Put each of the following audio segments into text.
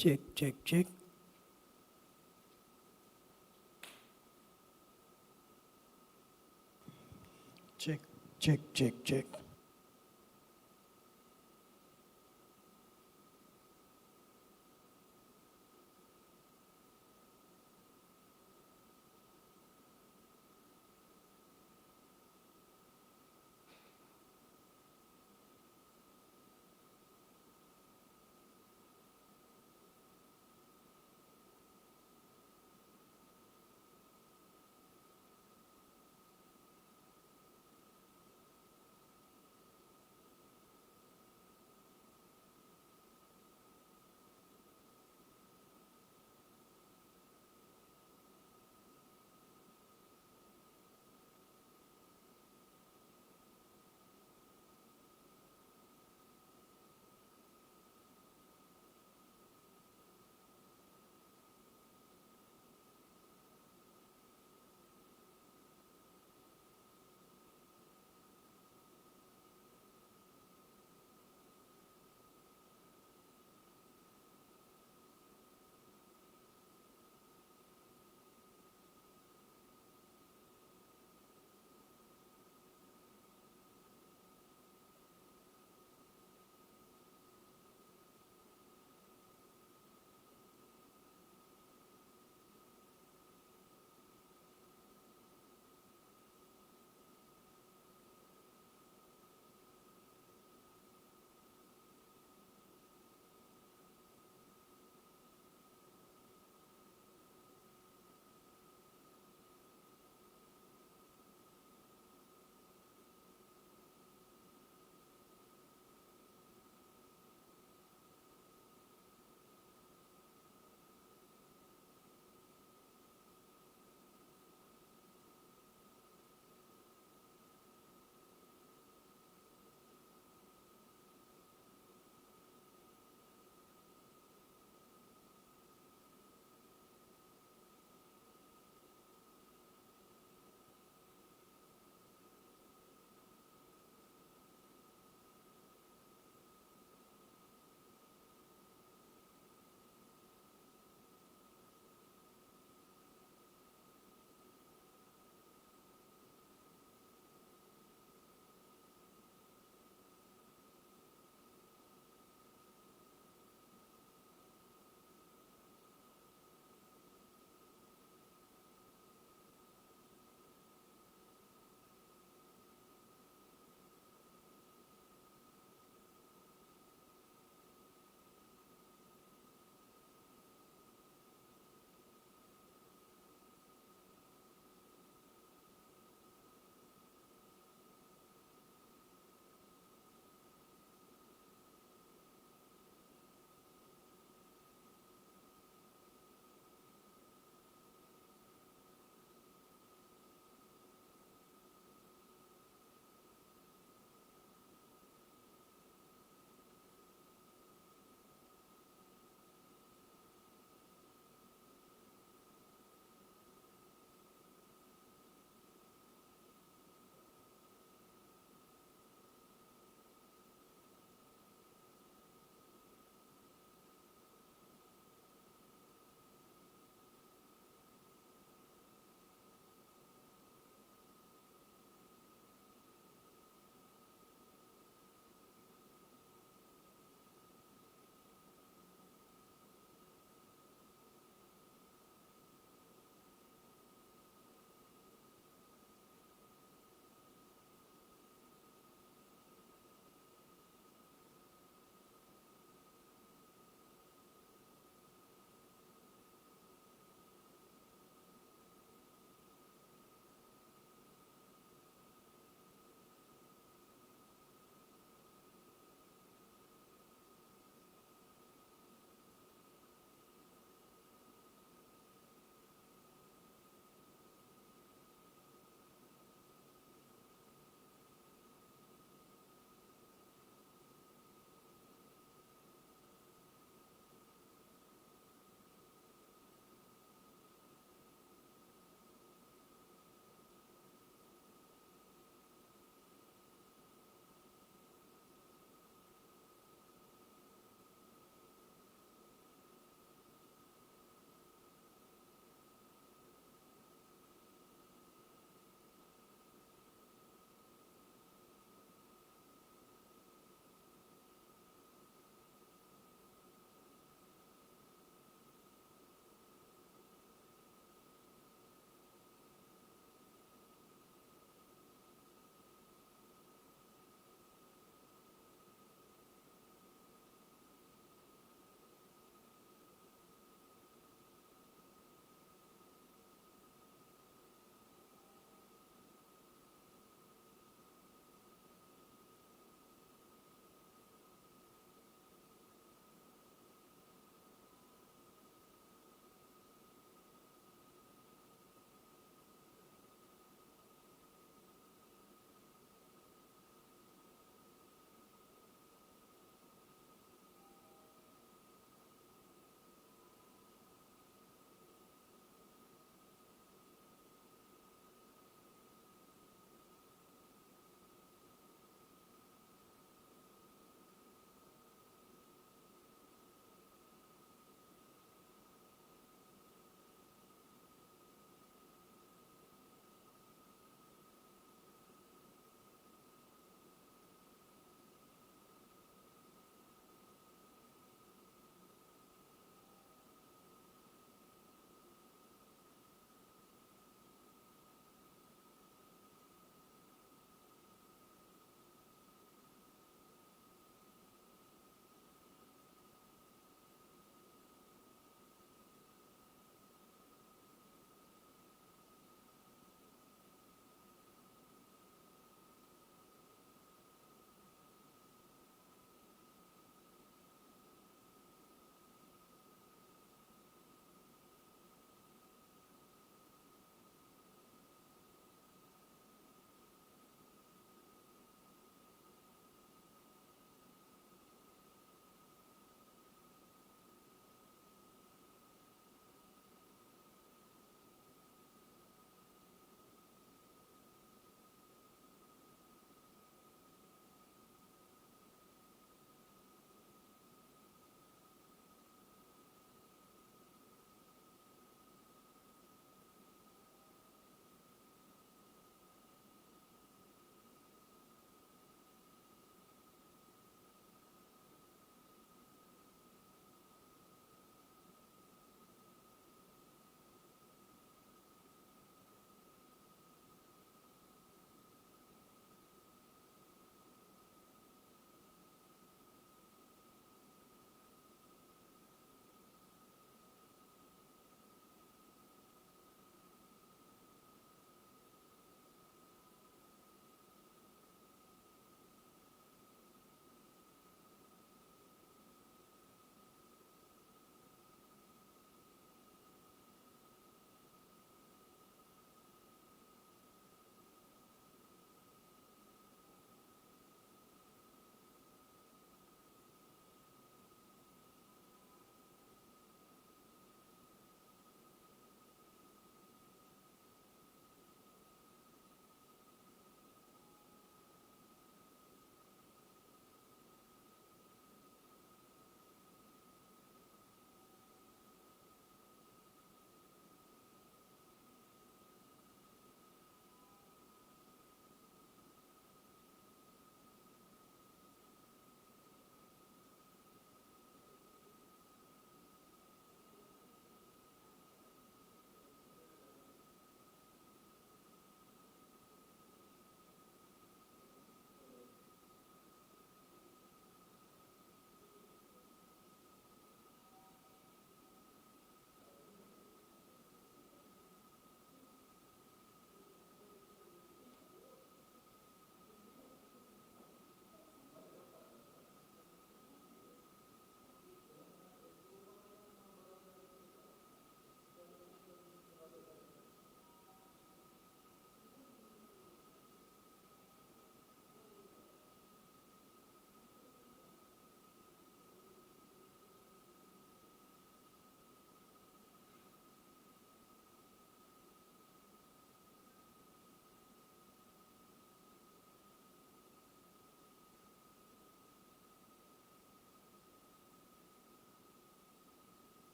Check, check, check. Check, check, check, check.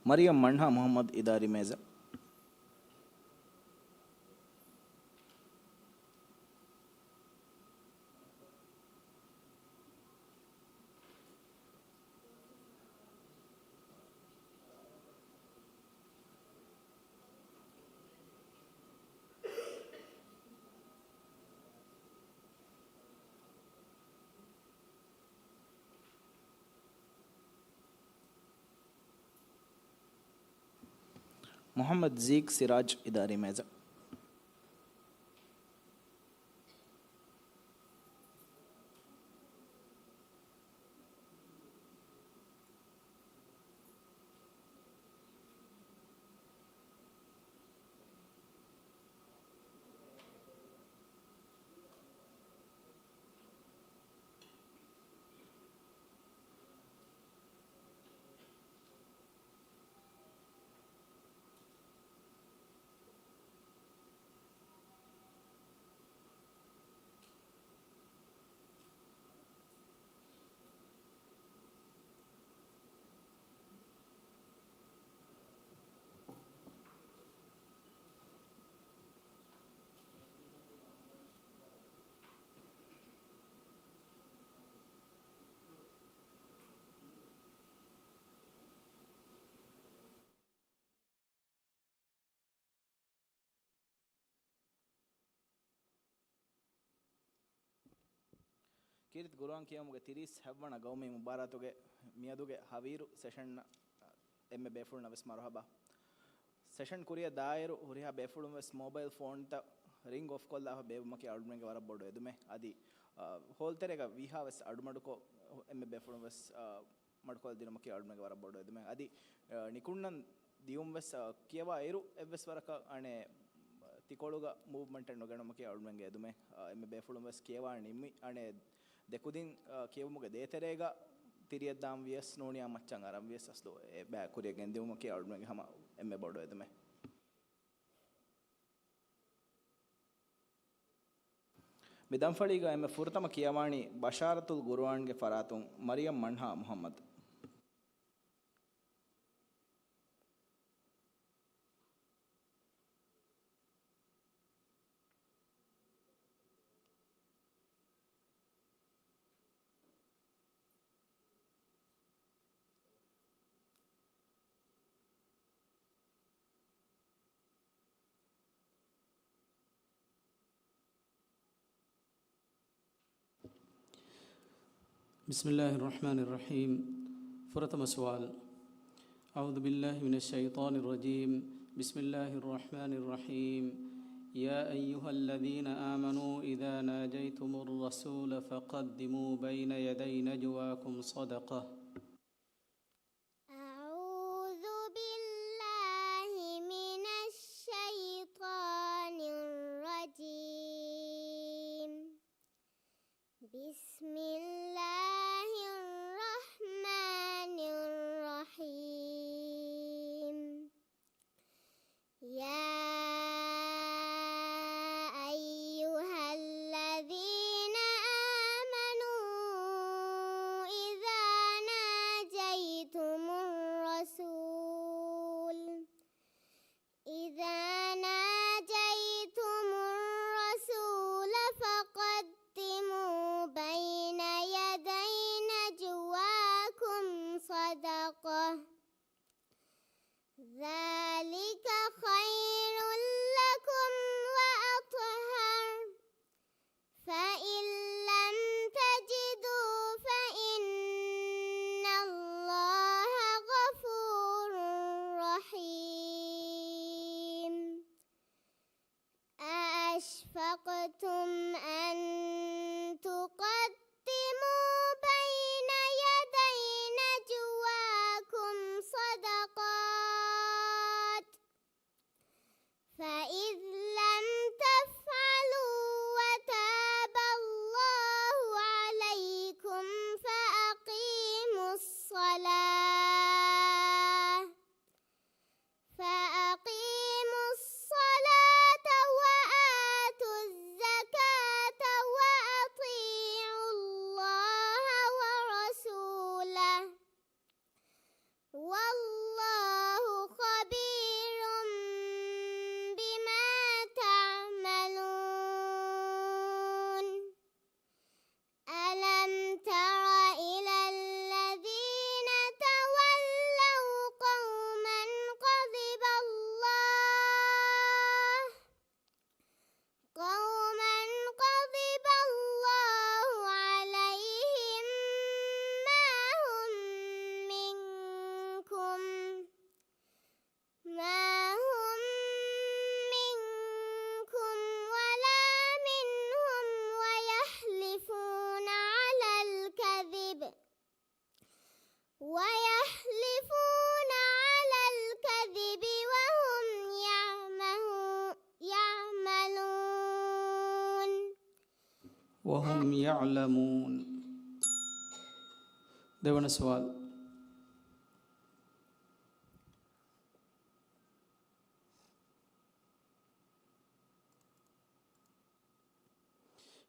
Maryam मन्हा मोहम्मद इदारी मेज़ा. मोहम्मद ज़ीक सिराज इदारी मेज़ा. ಕಿರಿತ್ ಗುರುವಾನ್ ಕಿಯಮುಗೆ ತಿರೀಸ್ ಹೆವ್ವಣ ಗೌಮಿ ಮುಬಾರತುಗೆ ಮಿಯದುಗೆ ಹವೀರು ಸೆಷನ್ ಎಮ್ಮೆ ಬೇಫುಳ್ನ ವೆಸ್ ಮರಹಬಾ ಸೆಷನ್ ಕುರಿಯ ದಾಯರು ಹುರಿಹ ಬೇಫುಳು ವೆಸ್ ಮೊಬೈಲ್ ಫೋನ್ ತ ರಿಂಗ್ ಆಫ್ ಕೊಲ್ಲ ಬೇಬಮಕ್ಕೆ ಅಡುಮೆಗೆ ವರಬೋಡು ಎದುಮೆ ಅದಿ ಹೋಲ್ತೆರೆಗ ವಿಹಾ ವೆಸ್ ಅಡುಮಡುಕೋ ಎಮ್ಮೆ ಬೇಫುಳು ವೆಸ್ ಮಡ್ಕೊಲ್ ದಿನಮಕ್ಕೆ ಅಡುಮೆಗೆ ವರಬೋಡು ಎದುಮೆ ಅದಿ ನಿಕುಣ್ಣನ್ ದಿಯುಂ ವೆಸ್ ಕಿಯವ ಐರು ಎವ್ವೆಸ್ ವರಕ ಅಣೆ ತಿಕೊಳುಗ ಮೂವ್ಮೆಂಟ್ ಅನ್ನು ಗಣಮಕ್ಕೆ ಅಡುಮೆಗೆ ಎದುಮೆ ಎಮ್ಮೆ ಬೇಫುಳು ವೆಸ್ ಕಿಯವ ನಿಮ್ಮಿ ಅಣೆ දෙකුදින් කියවමුගේ දේතරේග තිරියද්දාම් වියස් නෝනියා මච්චන් අරම් වියස් අස්දෝ ඒ බෑ කුරියගෙන් දෙවුම කිය අවුල්මගේ හැම එම්මේ බොඩෝ එදමේ මිදම් ෆලීග එම්මේ ෆුර්තම කියවාණි බෂාරතුල් ගුරුවාන්ගේ ෆරාතුන් මරියම් මන්හා මුහම්මද් بسم الله الرحمن الرحيم. فرتم سؤال. أعوذ بالله من الشيطان الرجيم. بسم الله الرحمن الرحيم. يا أيها الذين آمنوا إذا ناجيتم الرسول فقدموا بين يدي نجواكم صدقة. أعوذ بالله من الشيطان الرجيم. بسم الله الرحمن الرحيم. يا أيها الذين آمنوا إذا ناجيتم الرسول فقدموا بين يدي نجواكم صدقة ذلك خير وهم يعلمون. देवण सवाल.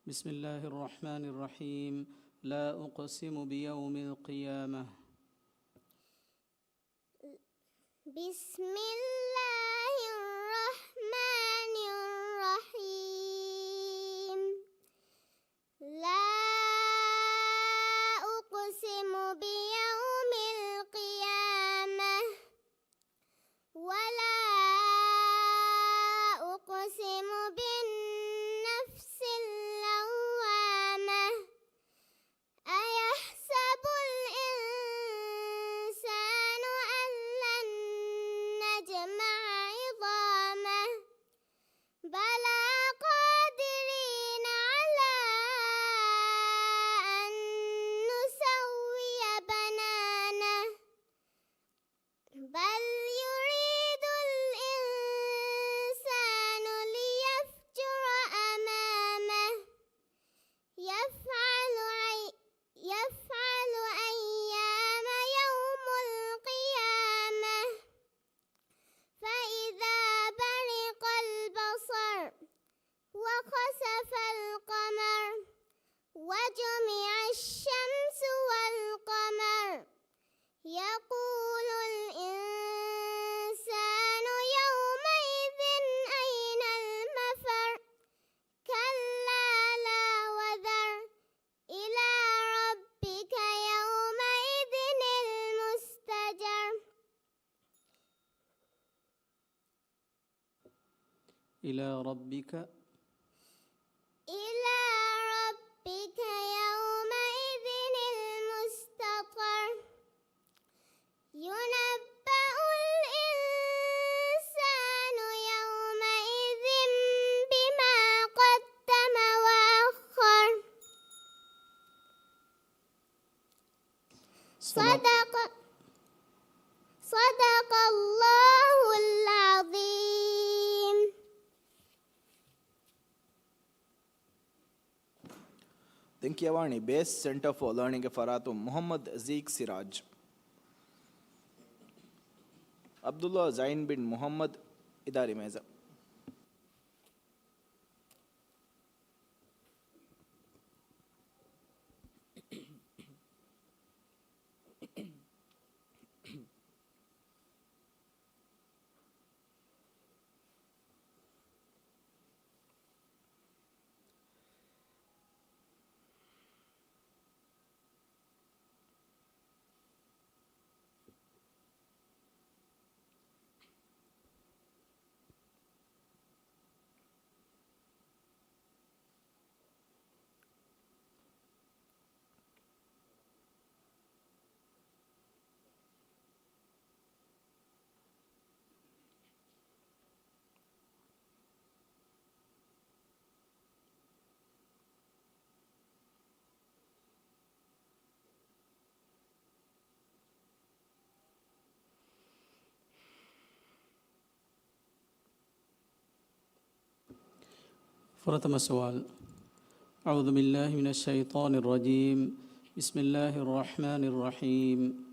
بسم الله الرحمن الرحيم. لا أقسم بيوم القيامة. بسم الله الرحمن الرحيم. لا أقسم بيوم القيامة ولا أقسم بالنفس اللوامة. أيحسب الإنسان أن لن نجمع عظامه بلى قادرين على أن نسوي بنانه بل يريد الإنسان ليفجر أمامه يفعل أيام يوم القيامة فإذا برق البصر وخسف القمر وجمع الشمس والقمر يقول الإنسان يومئذ أين المفر كلا لا وزر إلى ربك يومئذ المستجر. إلى ربك إلى ربك يومئذ المستقر. ينبأ الإنسان يومئذ بما قدم وأخر. صدق الله العظيم. Dinkyawani Base Center for Learning Faratu Muhammad Zeek Siraj. Abdullah Zain bin Muhammad Idari Meza. प्रथम सवाल. أعوذ بالله من الشيطان الرجيم. بسم الله الرحمن الرحيم.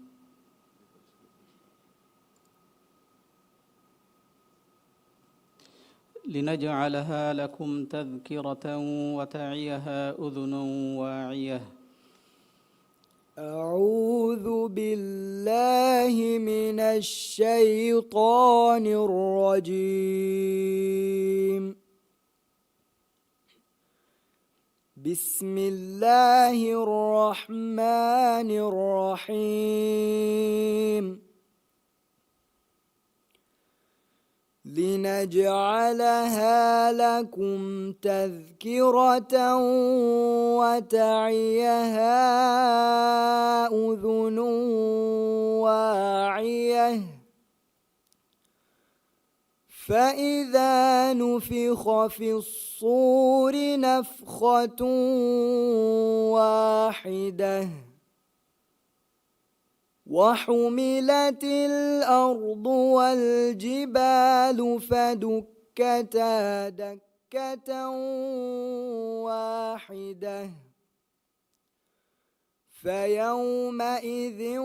لنجعلها لكم تذكرة وتعيها أذن واعية. أعوذ بالله من الشيطان الرجيم. بسم الله الرحمن الرحيم. لنجعلها لكم تذكرة وتعيها أذن واعية. فإذا نفخ في الصور نفخة واحدة وحملت الأرض والجبال فدكتا دكا دكة واحدة فيومئذ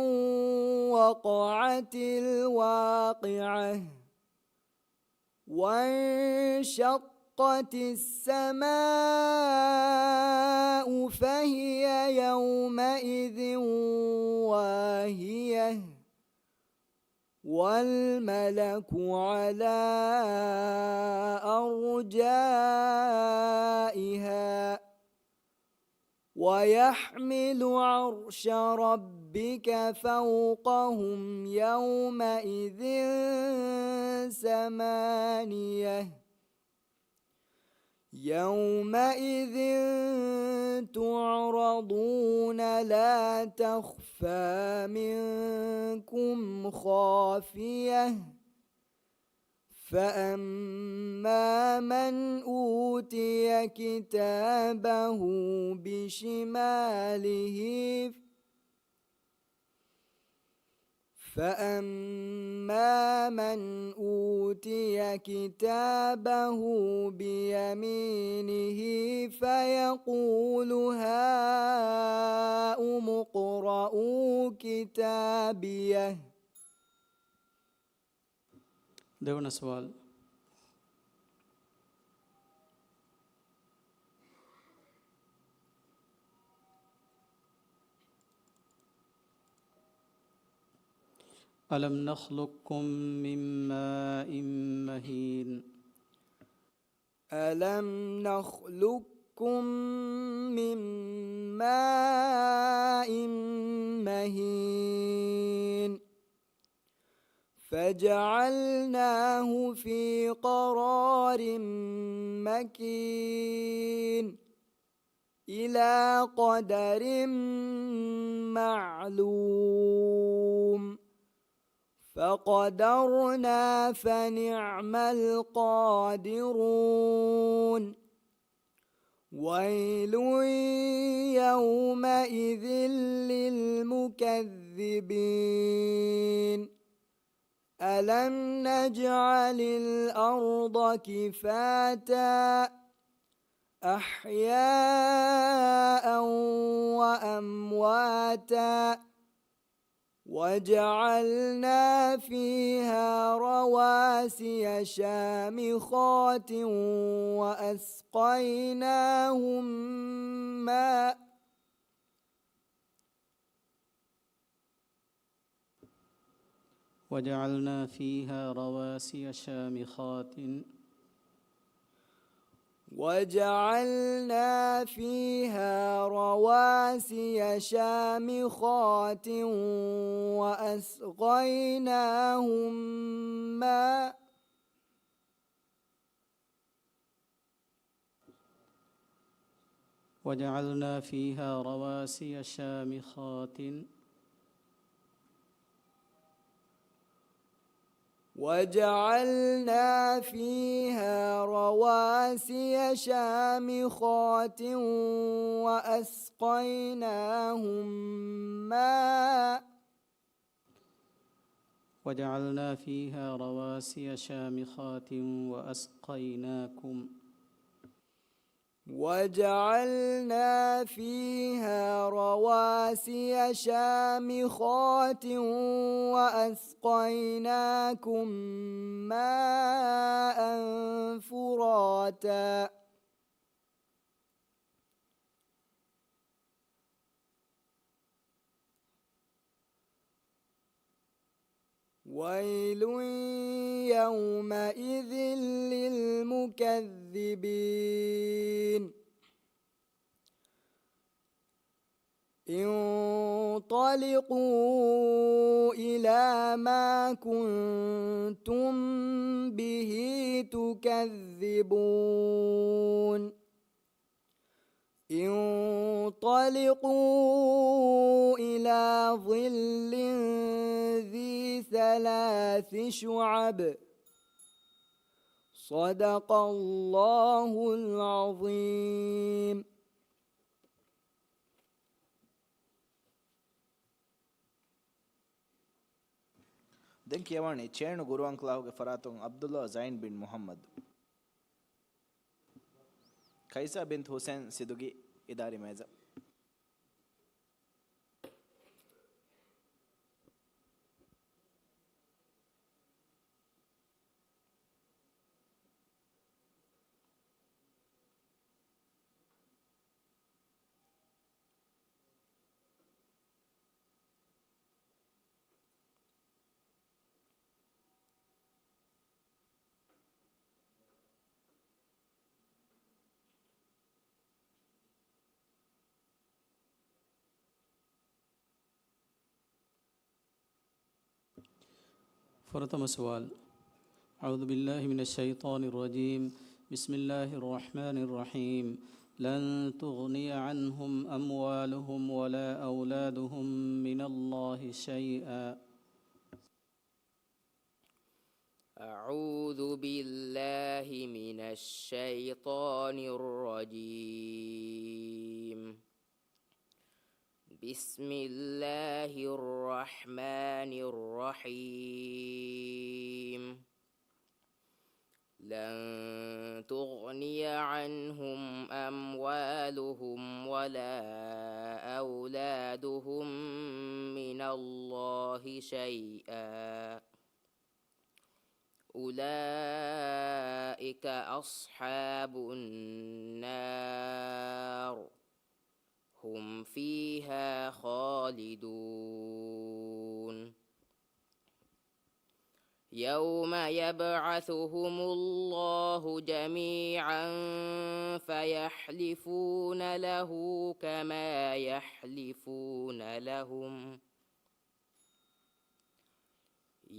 وقعت الواقعة وانشقت السماء فهي يومئذ واهية والملك على أرجائها ويحمل عرش ربك فوقهم يومئذ ثمانية يومئذ تعرضون لا تخفى منكم خافية فأما من أوتي كتابه بشماله بيمينه فيقول هاؤم اقرءوا كتابيه. දෙවන සවාල්. ألم نخلقكم من ماء مهين ألم نخلقكم من ماء مهين فجعلناه في قرار مكين إلى قدر معلوم فقدرنا فنعم القادرون ويل يومئذ للمكذبين ألم نجعل الأرض كفاتا أحياء وأمواتا وجعلنا فيها رواسي شامخات وأسقيناهم ماء وجعلنا فيها رواسي شامخات وجعلنا فيها رواسي شامخات وأسقيناهم ماء وجعلنا فيها رواسي شامخات وجعلنا فيها رواسي شامخات وأسقيناهم ماء وجعلنا فيها رواسي شامخات وأسقيناكم وجعلنا فيها رواسي شامخات وأسقيناكم ماء فراتا ويل يومئذ للمكذبين انطلقوا إلى ما كنتم به تكذبون انطلقوا إلى ظل ذي ثلاث شعب صدق الله العظيم. Den kiyawani chenu guruan klahu ge faratun Abdullah Zain bin Muhammad. ಕೈಸಾ ಬಿಂತ್ ಹುಸೇನ್ ಸಿದುಗಿ ಇದಾರಿ ಮೇಜ. فرتم سؤال. أعوذ بالله من الشيطان الرجيم. بسم الله الرحمن الرحيم. لن تغني عنهم أموالهم ولا أولادهم من الله شيئا. أعوذ بالله من الشيطان الرجيم. بسم الله الرحمن الرحيم. لن تغني عنهم أموالهم ولا أولادهم من الله شيئا. أولئك أصحاب النار هم فيها خالدون. يوم يبعثهم الله جميعا فيحلفون له كما يحلفون لهم.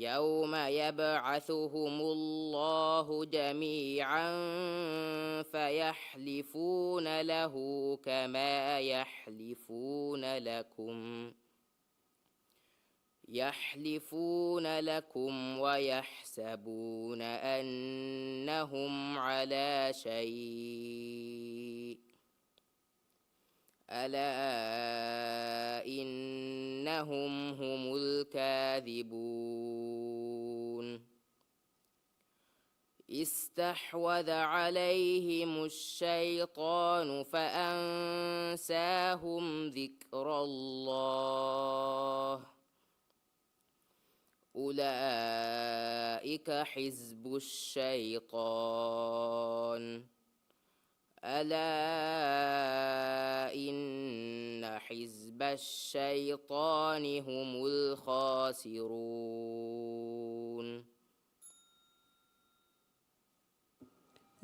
يوم يبعثهم الله جميعا فيحلفون له كما يحلفون لكم. يحلفون لكم ويحسبون أنهم على شيء. ألا إنهم هم الكاذبون. استحوذ عليهم الشيطان فأنساهم ذكر الله. أولئك حزب الشيطان. ألا إن حزب الشيطان هم الخاسرون.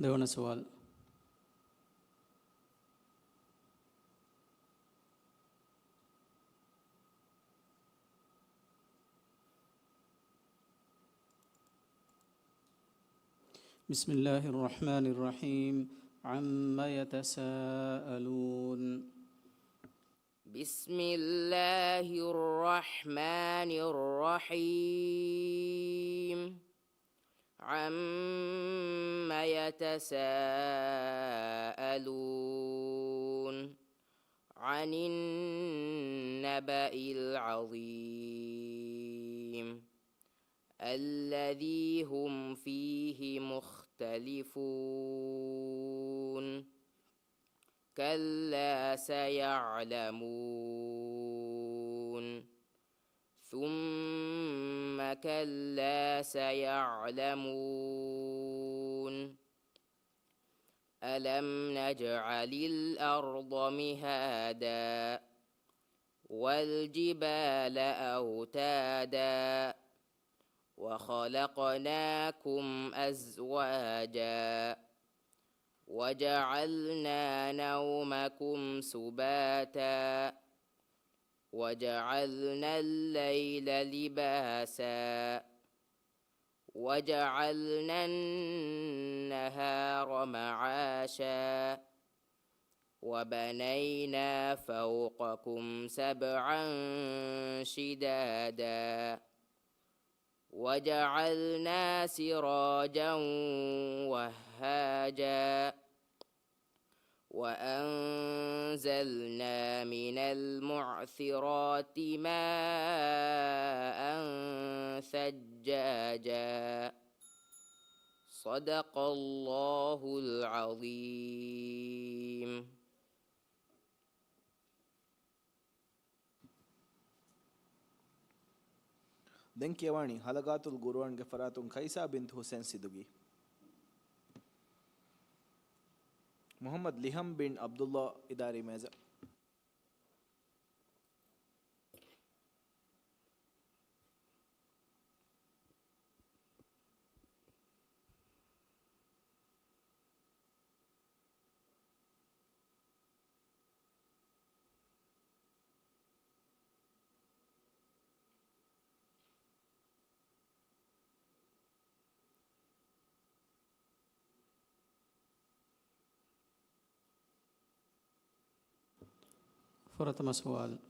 දෙවන සුවල්. بسم الله الرحمن الرحيم. عما يتساءلون. بسم الله الرحمن الرحيم. عما يتساءلون. عن النبأ العظيم الذي هم فيه مختلفون. كلا سيعلمون. ثم كلا سيعلمون. ألم نجعل الأرض مهادا والجبال أوتادا وخلقناكم أزواجا وجعلنا نومكم سباتا وجعلنا الليل لباسا وجعلنا النهار معاشا وبنينا فوقكم سبعا شدادا وجعلنا سراجا وهاجا وأنزلنا من المعثرات ماء ثجاجا. صدق الله العظيم. den kewani halagatul Qur'an ge faratun Kaisa bint Hussein Sidugi Muhammad Liham bin Abdullah Idari Meza فرتم سؤال.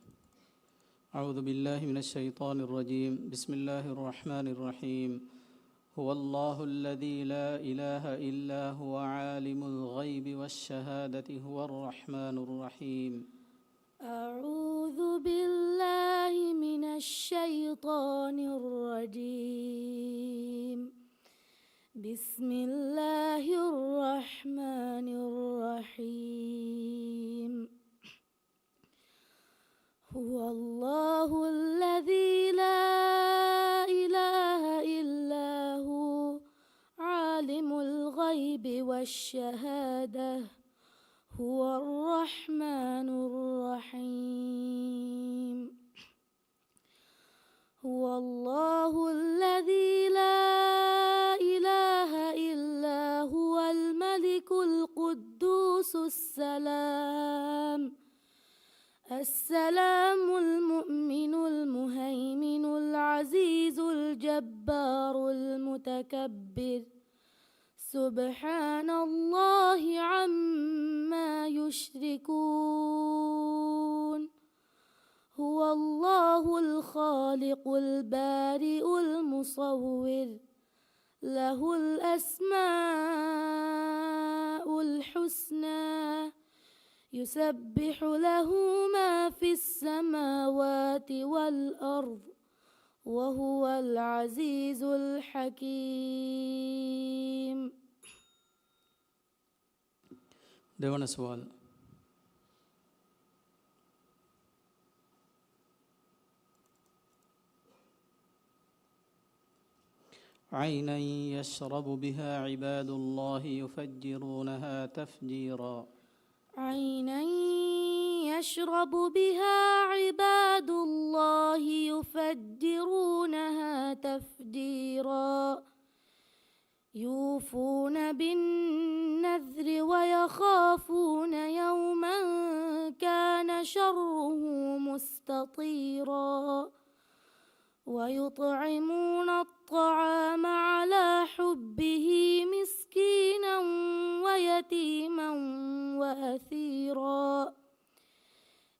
أعوذ بالله من الشيطان الرجيم. بسم الله الرحمن الرحيم. هو الله الذي لا إله إلا هو عالم الغيب والشهادة هو الرحمن الرحيم. أعوذ بالله من الشيطان الرجيم. بسم الله الرحمن الرحيم. هو الله الذي لا إله إلا هو عالم الغيب والشهادة هو الرحمن الرحيم. هو الله الذي لا إله إلا هو الملك القدوس السلام المؤمن المهيمن العزيز الجبار المتكبر سبحان الله عما يشركون. هو الله الخالق البارئ المصور له الأسماء الحسنى يسبح له ما في السماوات والأرض وهو العزيز الحكيم. دون سؤال. عينا يشرب بها عباد الله يفجرونها تفجيرا. عينا يشرب بها عباد الله يفجرونها تفجيرا. يوفون بالنذر ويخافون يوما كان شره مستطيرا. ويطعمون الطعام على حبه مسكينا ويتيما وأسيرا.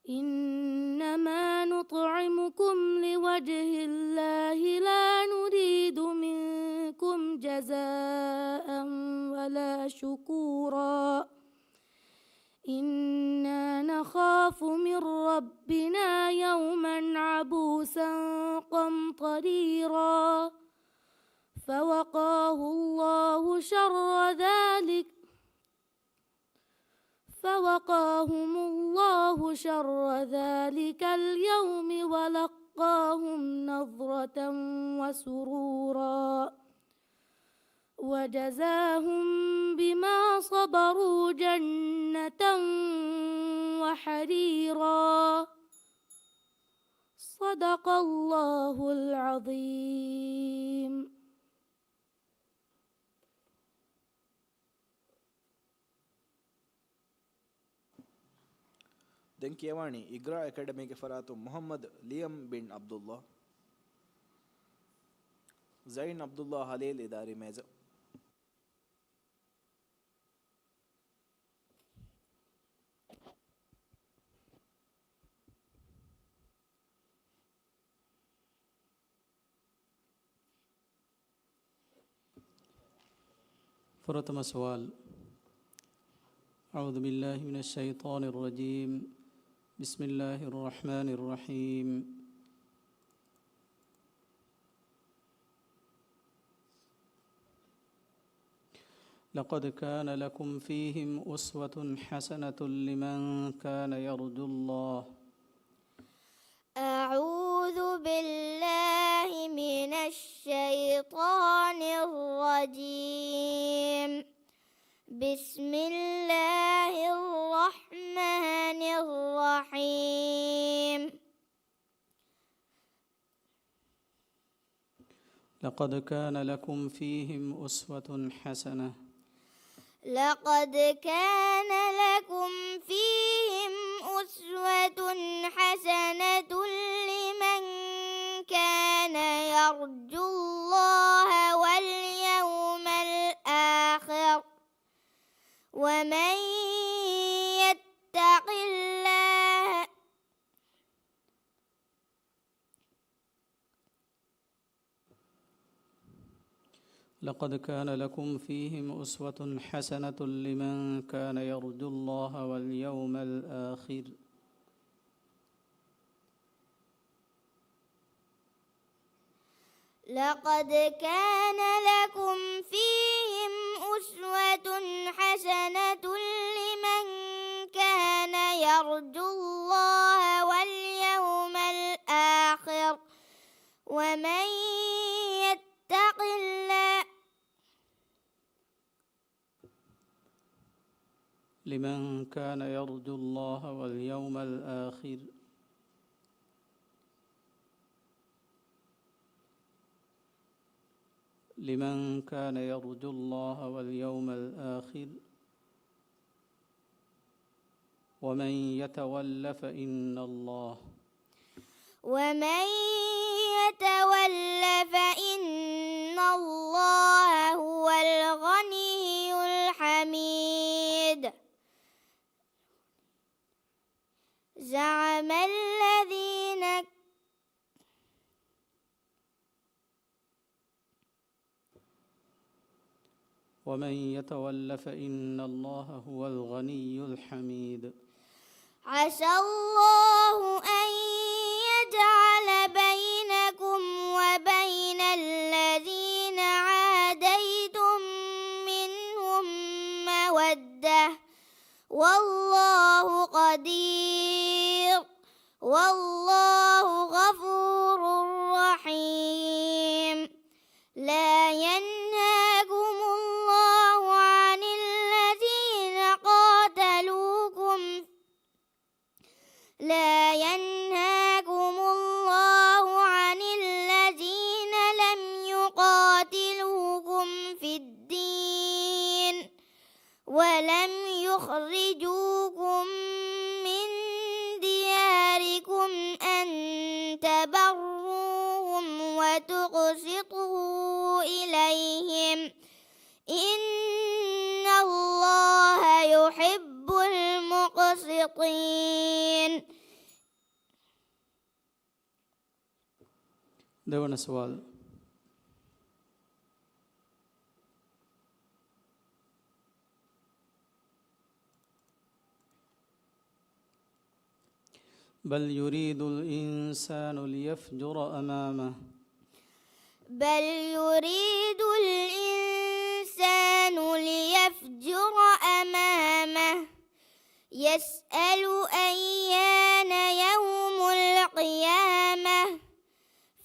إنما نطعمكم لوجه الله لا نريد منكم جزاء ولا شكورا. إنا نخاف من ربنا يوما عبوسا قمطريرا. فوقاهم الله شر ذلك اليوم ولقاهم نظرة وسرورا. وجزاهم بما صبروا جنة وحريرا. صدق الله العظيم. den kewani Igra Academy ge faratu Muhammad Liam bin Abdullah Zain Abdullah Halil Idari Meza فرتم سؤال. أعوذ بالله من الشيطان الرجيم. بسم الله الرحمن الرحيم. لقد كان لكم فيهم أسوة حسنة لمن كان يرجو الله. أعوذ بالله من الشيطان الرجيم. بسم الله الرحمن الرحيم. لقد كان لكم فيهم أسوة حسنة. لقد كان لكم فيهم أسوة حسنة لمن كان يرجو الله واليوم الآخر ومن يتق الله لقد كان لكم فيهم أسوة حسنة لمن كان يرجو الله واليوم الآخر لقد كان لكم فيهم أسوة حسنة لمن كان يرجو الله واليوم الآخر ومن يتق الله لمن كان يرجو الله واليوم الآخر لمن كان يرجو الله واليوم الآخر ومن يتول فإن الله فإن الله هو الغني الحميد. زعم الذين ومن يتول فإن الله هو الغني الحميد. عسى الله أن يجعل بينكم وبين الذين عاديتم منهم مودة والله قدير والله غفور رحيم. لا ينهاكم الله عن الذين لم يقاتلوكم في الدين ولم يخرجوكم من دياركم أن تبروهم وتقسطوا إليهم إن الله يحب المقسطين. දෙවන සුවල් بل يريد الإنسان ليفجر أمامه بل يريد الإنسان ليفجر أمامه يسأل أيان يوم القيامة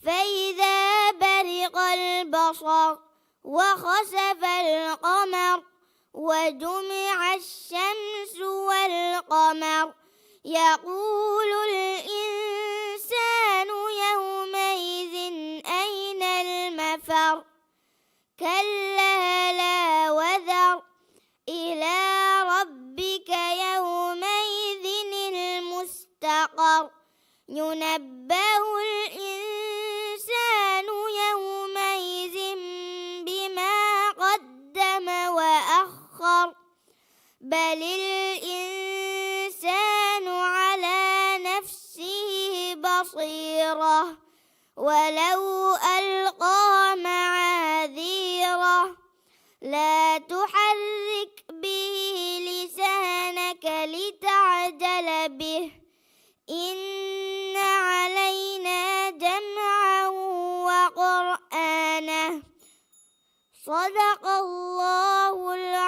فإذا برق البصر وخسف القمر وجمع الشمس والقمر يقول الإنسان يومئذ أين المفر كلا لا وذر إلى ربك يومئذ المستقر ينبأ الإنسان يومئذ بما قدم وأخر بل الإنسان على نفسه بصيرة ولو ألقى معاذيره لا تحرك به لسانك لتعجل به إن علينا جمعه وقرآنه صدق الله العظيم.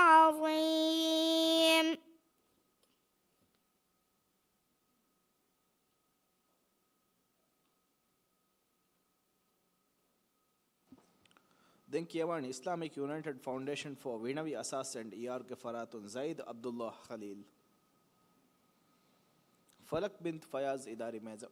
Den Kiawani Islamic United Foundation for Vinavi Asas and ER Faratun Zaid Abdullah Khalil. Falak bint Fayaz Idari Meza.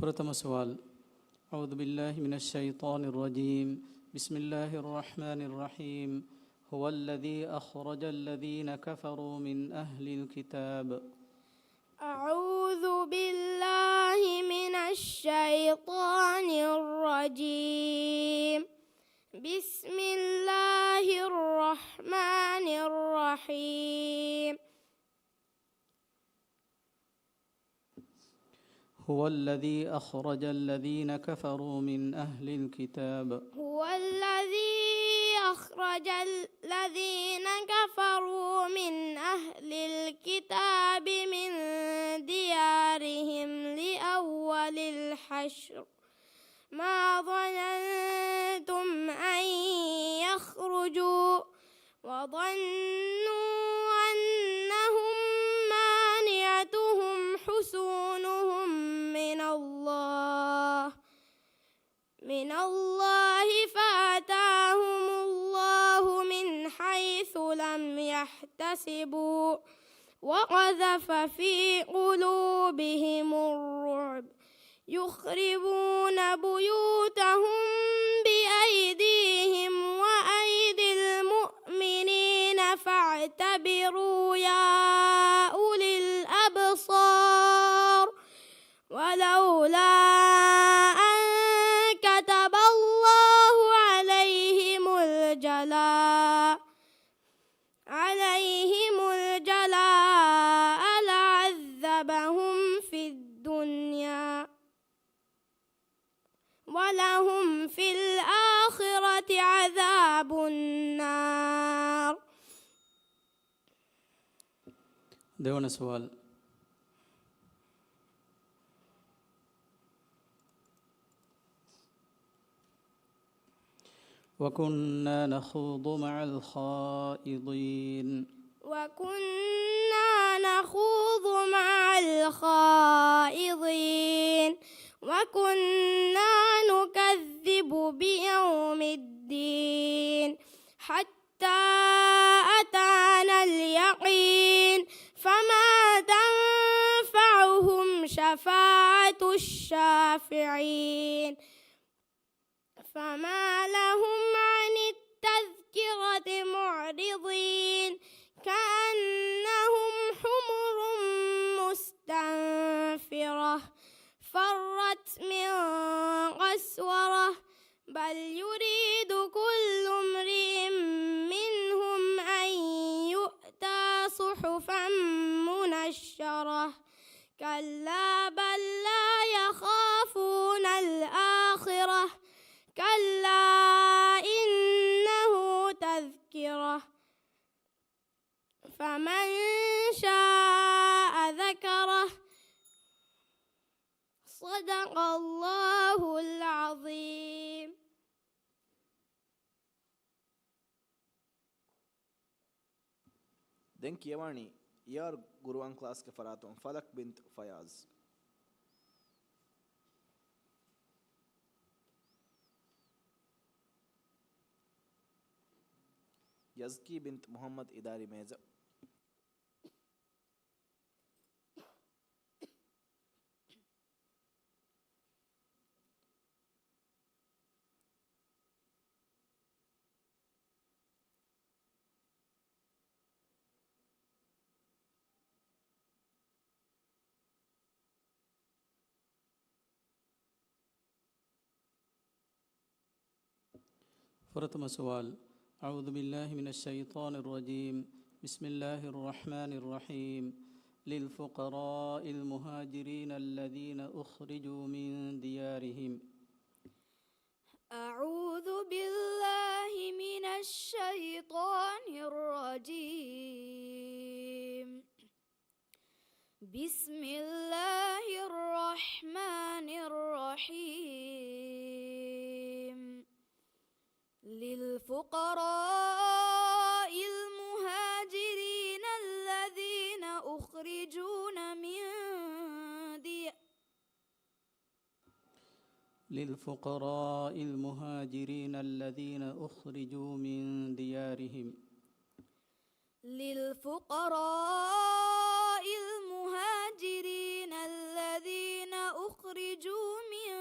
प्रथम सवाल अऊज़ु बिल्लाहि मिनश शैतानिर रजीम बिस्मिल्लाहिर रहमानिर रहीम हुवल्लज़ी अख़रजल लज़ीना कफ़रू मिन अहलिल किताब أعوذ بالله من الشيطان الرجيم بسم الله الرحمن الرحيم هو الذي أخرج الذين كفروا من أهل الكتاب هو الذي أخرج الذين كفروا من أهل الكتاب من ديارهم لأول الحشر ما ظننتم أن يخرجوا وظنوا أنهم مانعتهم حصونهم من الله فأتاهم الله من حيث لم يحتسبوا وقذف في قلوبهم الرعب يخربون بيوتهم بأيديهم وأيدي المؤمنين فاعتبروا يا أولي الأبصار ولولا أن كتب الله عليهم الجلاء لعذبهم في الدنيا ولهم في الآخرة عذاب النار. देवण सवाल وكنا نخوض مع الخائضين وكنا نكذب بيوم الدين حتى أتانا اليقين فما تنفعهم شفاعة الشافعين فما لهم عن التذكرة معرضين كأنهم حمر مستنفرة فرت من قسورة بل يريد كل امرئ منهم أن يؤتى صحفا منشرة كلا بل لا يخافون الآخرة كلا إنه تذكرة فمن شاء ذكره صدق الله العظيم. Den Kiawani ER Guruan class ke Faratun Falak bint Fayaz. Yazki bint Muhammad Idari Meza. प्रथम सवाल أعوذ بالله من الشيطان الرجيم بسم الله الرحمن الرحيم للفقراء المهاجرين الذين أخرجوا من ديارهم بالله من الشيطان الرجيم. بسم الله الرحمن الرحيم. للفقراء المهاجرين الذين أخرجوا من للفقراء المهاجرين الذين أخرجوا من ديارهم. للفقراء المهاجرين الذين أخرجوا من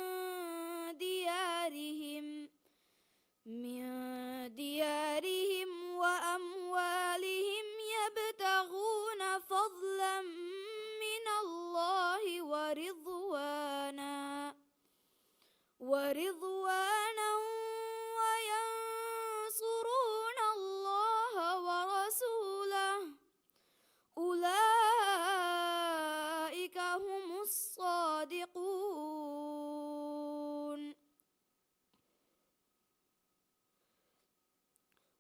ديارهم وأموالهم يبتغون فضلا من الله ورضوانا وينصرون الله ورسوله أولئك هم الصادقون.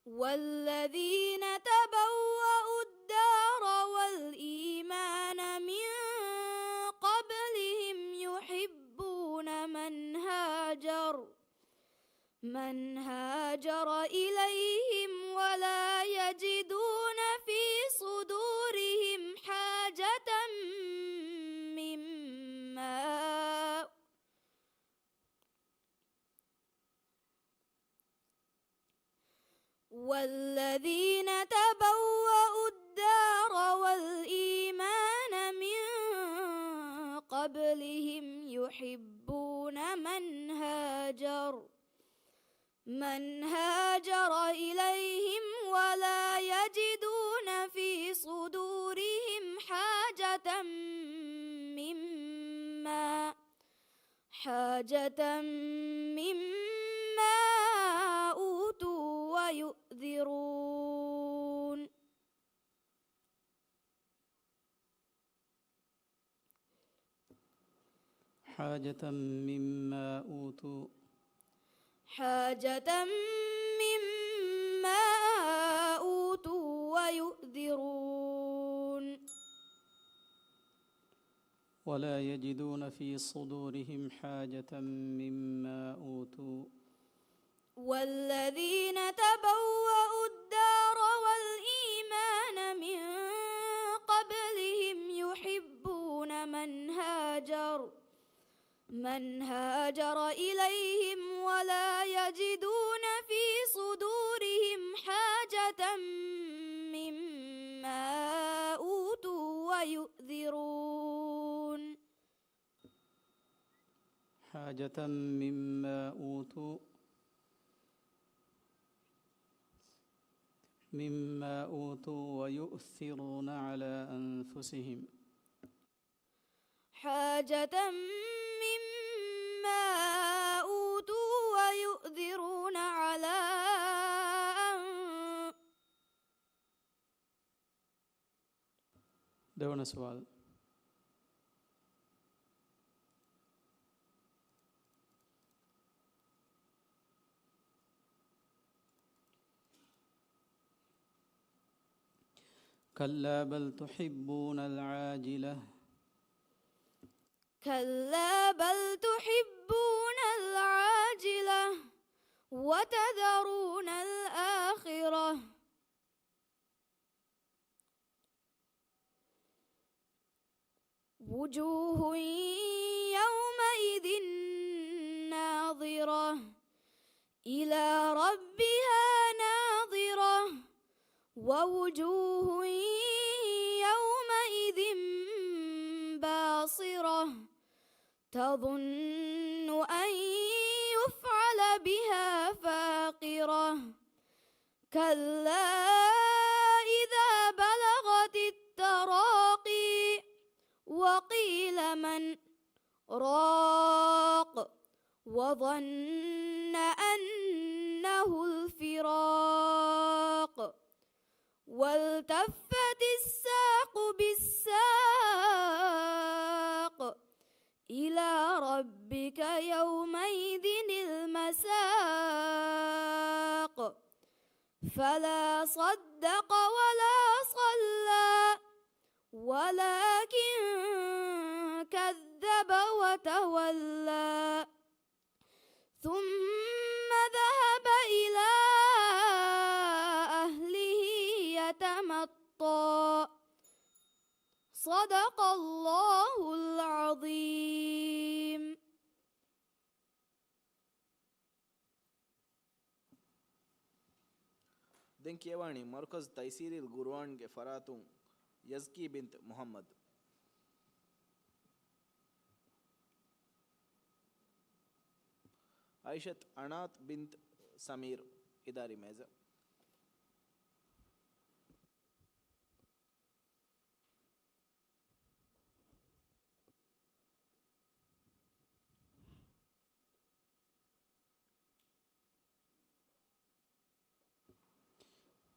والذين تبوأوا الدار والإيمان من قبلهم يحبون من هاجر إليهم ولا يجدون في صدورهم حاجة والذين تبوأوا الدار والإيمان من قبلهم يحبون من هاجر إليهم ولا يجدون في صدورهم حاجة مما أوتوا ويؤثرون حاجة مما أوتوا ويؤثرون ولا يجدون في صدورهم حاجة مما أوتوا. والذين تبوأوا الدار والإيمان من قبلهم يحبون من هاجر إليهم ولا يجدون في صدورهم حاجة مما أوتوا ويؤثرون حاجة مما أوتوا ويؤثرون على أنفسهم. حاجة مما أوتوا ويؤثرون على دونا سؤال. كلا بل تحبون العاجلة وتذرون الآخرة وجوه يومئذ ناظرة إلى ربها ناظرة ووجوه يومئذ باصرة تظن أن يفعل بها فاقرة كلا إذا بلغت التراقي وقيل من راق وظن أنه الفراق والتفت الساق بالساق إلى ربك يومئذ المساق فلا صدق ولا صلى ولكن كذب وتولى ثم ذهب إلى أهله يتمطى صدق الله العظيم. دن كيواني مركز تيسير القرآن کے فراتون يزكي بنت محمد. عائشة عنات بنت سمير إداري ميزة.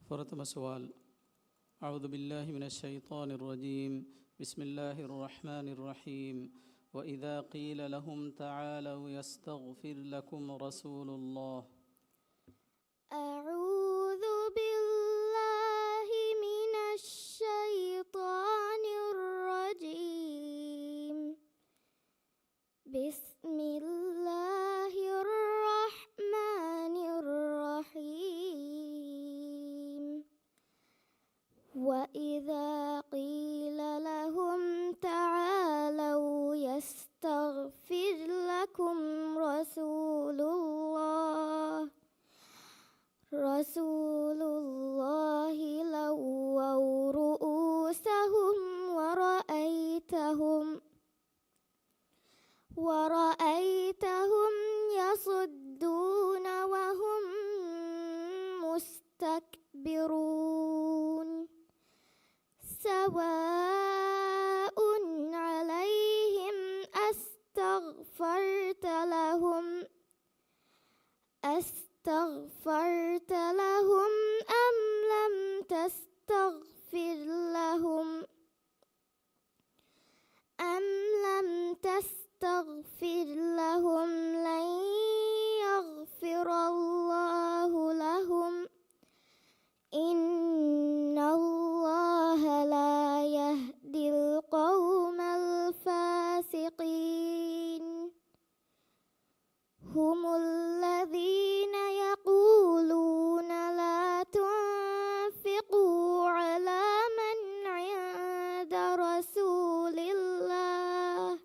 فرتم سؤال. أعوذ بالله من الشيطان الرجيم. بسم الله الرحمن الرحيم. وإذا قيل لهم تعالوا يستغفر لكم رسول الله. أعوذ بالله من الشيطان الرجيم. بسم الله الرحمن الرحيم. وإذا قيل لهم تعالوا يستغفر لكم رسول الله لووا رؤوسهم ورأيتهم يصدون وهم مستكبرون. سواء عليهم أستغفرت لهم أم لم تستغفر لهم لن يغفر الله لهم إن الله لا يهدي القوم الفاسقين. هم الذين يقولون لا تنفقوا على من عند رسول الله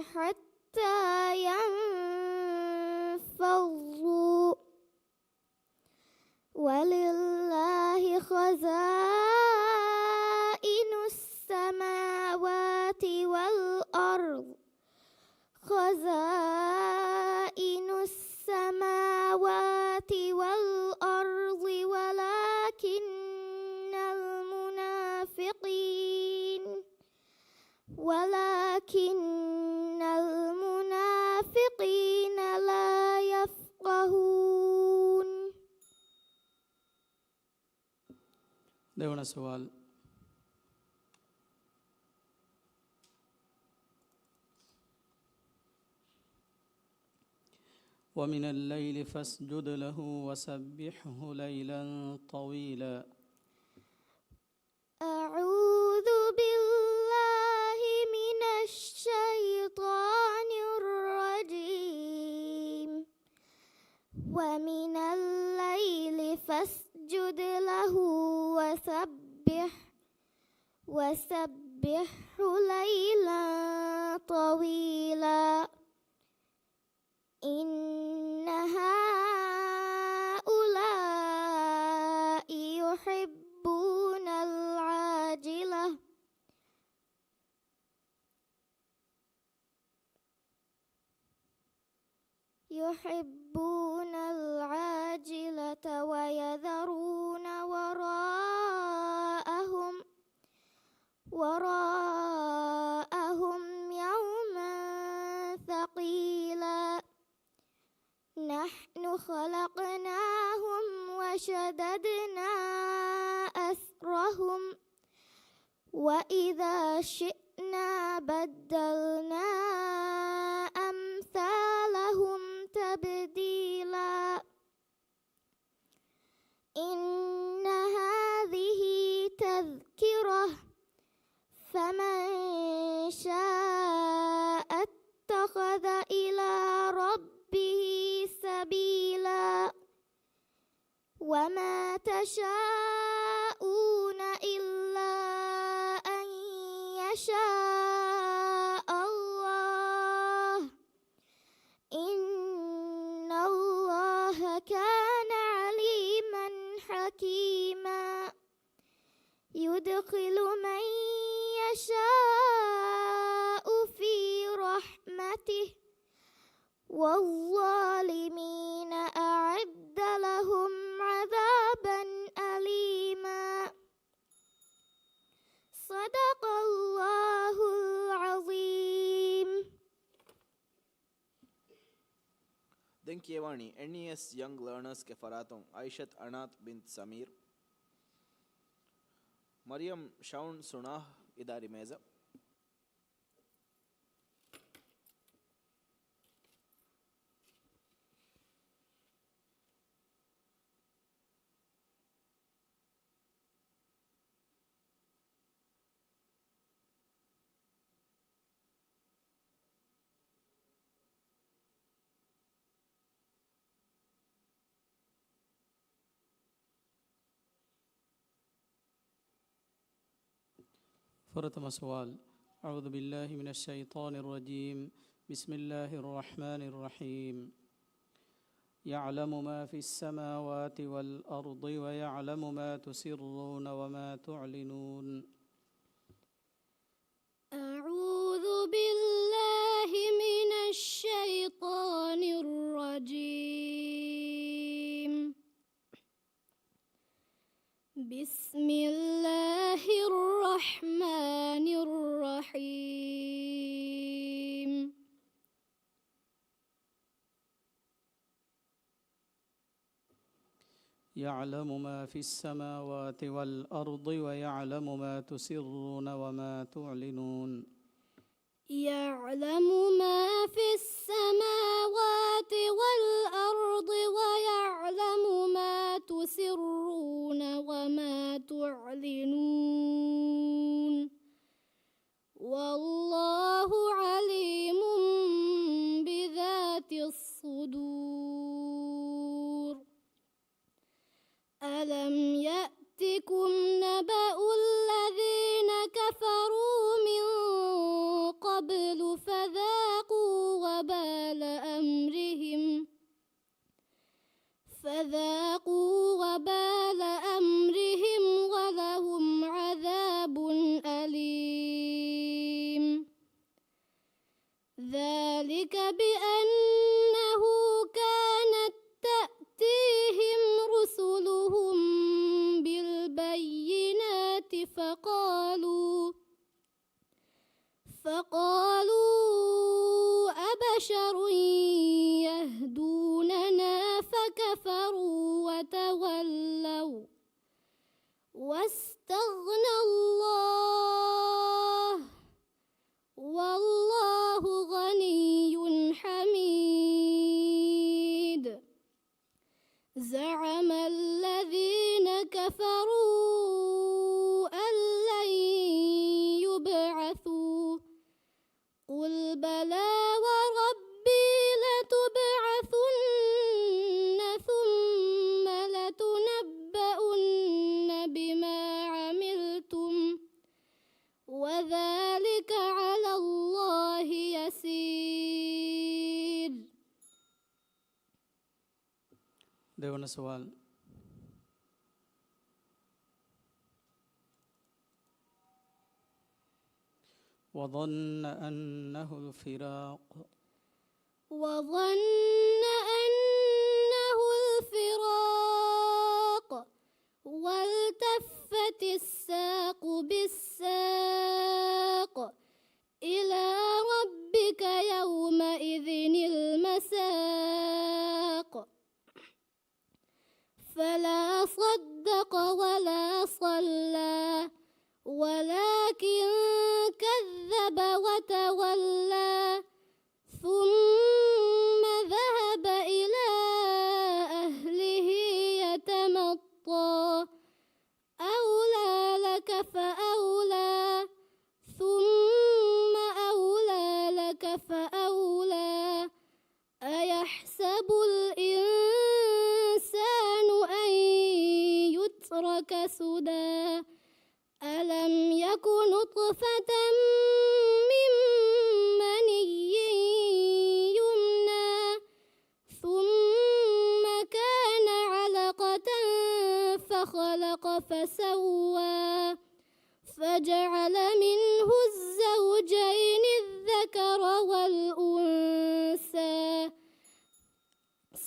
حتى ينفضوا ولله خزائن السماوات والأرض ولكن المنافقين لا يفقهون. دون سؤال. ومن الليل فاسجد له وسبحه ليلا طويلا. أعوذ بالله من الشيطان الرجيم. ومن الليل فاسجد له وسبحه ليلا طويلا. إن هؤلاء يحبون العاجلة ويذرون وراءهم يوما ثقيلا. نحن خلقناهم وشددنا أسرهم وإذا شئنا بدلنا أمثالهم وما تشاءون إلا أن يشاء الله إن الله كان عليما حكيما يدخل من يشاء في رحمته والظالمين أعد لهم عذابا أليما صدق الله العظيم. Denkjevani NES Young Learners ke faratum Aishat Anat bint Samir Maryam Shaun Sunah Idari Meza فرتم سؤال. أعوذ بالله من الشيطان الرجيم. بسم الله الرحمن الرحيم. يعلم ما في السماوات والأرض ويعلم ما تسرون وما تعلنون. أعوذ بالله من الشيطان الرجيم. بسم الله الرحمن الرحيم. يعلم ما في السماوات والأرض ويعلم ما تسرون وما تعلنون. يعلم ما في السماوات والأرض ويعلم ما تسرون وما تعلنون والله عليم بذات الصدور. ألم يأتكم نبأ الذين كفروا من قبل فذاقوا وبال أمرهم ولهم عذاب أليم. ذلك بأنه كانت تأتيهم رسلهم بالبينات فقالوا أبشر يهدوننا فكفروا وتولوا واستغنى الله والله غني حميد. زعم الذين كفروا أن لن يبعثوا قل بلى وربي لتبعثن ثم لتنبؤن بما عملتم وذلك على الله يسير. දෙවන සුවල්. وظن أنه الفراق. وظن أنه الفراق والتفت الساق بالساق إلى ربك يومئذ المساق. فلا صدق ولا صلى ولكن كذب وتولى ثم ذهب كسدا ألم يك نطفة من مني يمنى ثم كان علقة فخلق فسوى فجعل منه الزوجين الذكر والأنثى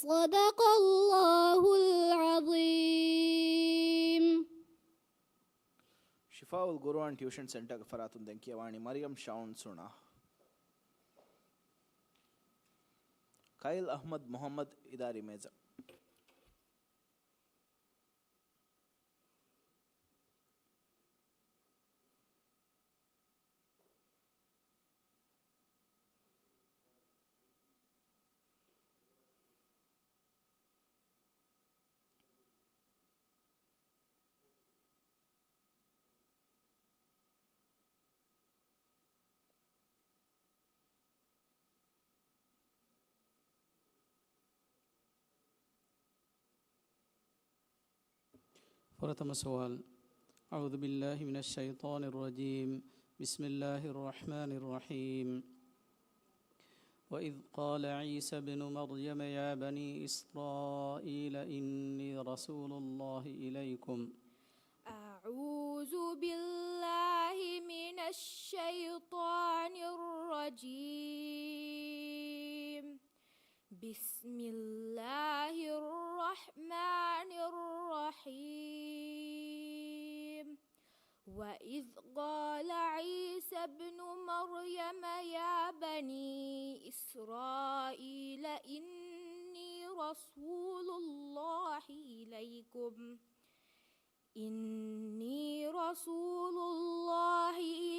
صدق الله العظيم. ಶಿಫಾವುಲ್ ಗುರುವಾನ್ ಟ್ಯೂಷನ್ ಸೆಂಟರ್ ಫರಾತುನ್ ದೆಂಕಿಯವಾಣಿ ಮರಿಯಂ ಶೌನ್ ಸುಣಾ ಕೈಲ್ ಅಹ್ಮದ್ ಮೊಹಮ್ಮದ್ ಇದಾರಿ ಮೇಜ प्रथम सवाल أعوذ بالله من الشيطان الرجيم بسم الله الرحمن الرحيم وإذ قال عيسى ابن مريم يا بني إسرائيل إني رسول الله إليكم أعوذ بالله من الشيطان الرجيم بسم الله الرحمن الرحيم وإذ قال عيسى ابن مريم يا بني إسرائيل إني رسول الله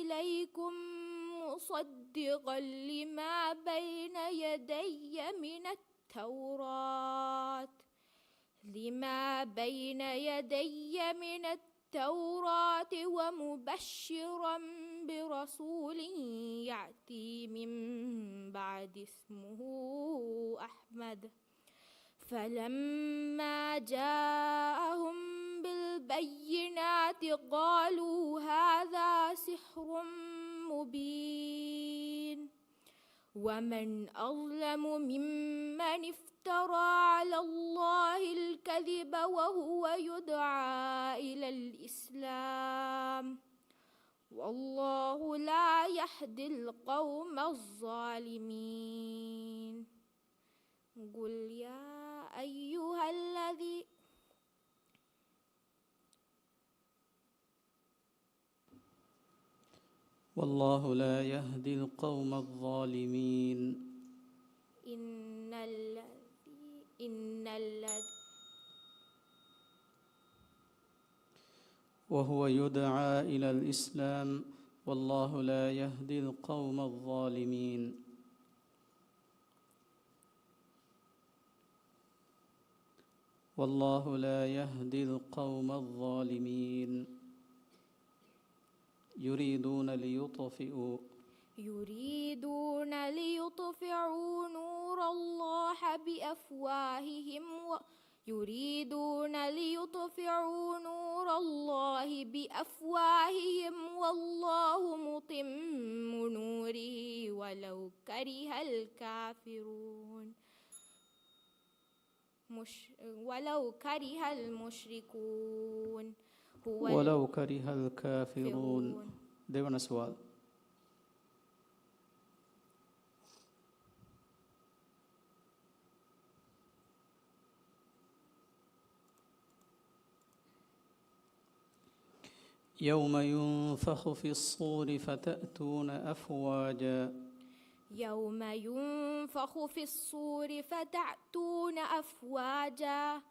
إليكم مصدقا لما بين يدي من التوراة ومبشرا برسول يأتي من بعد اسمه أحمد فلما جاءهم بالبينات قالوا هذا سحر مبين ومن أظلم ممن افترى على الله الكذب وهو يدعى إلى الإسلام والله لا يهدي القوم الظالمين. قل يا أيها الذي والله لا يهدي القوم الظالمين. وهو يدعى إلى الإسلام والله لا يهدي القوم الظالمين. والله لا يهدي القوم الظالمين. يريدون ليطفئوا نور الله بأفواههم والله متم نوره ولو كره الكافرون ولو كره المشركون ولو كره الكافرون. देवन सवाल يوم ينفخ في الصور فتأتون أفواجا يوم ينفخ في الصور فتأتون أفواجا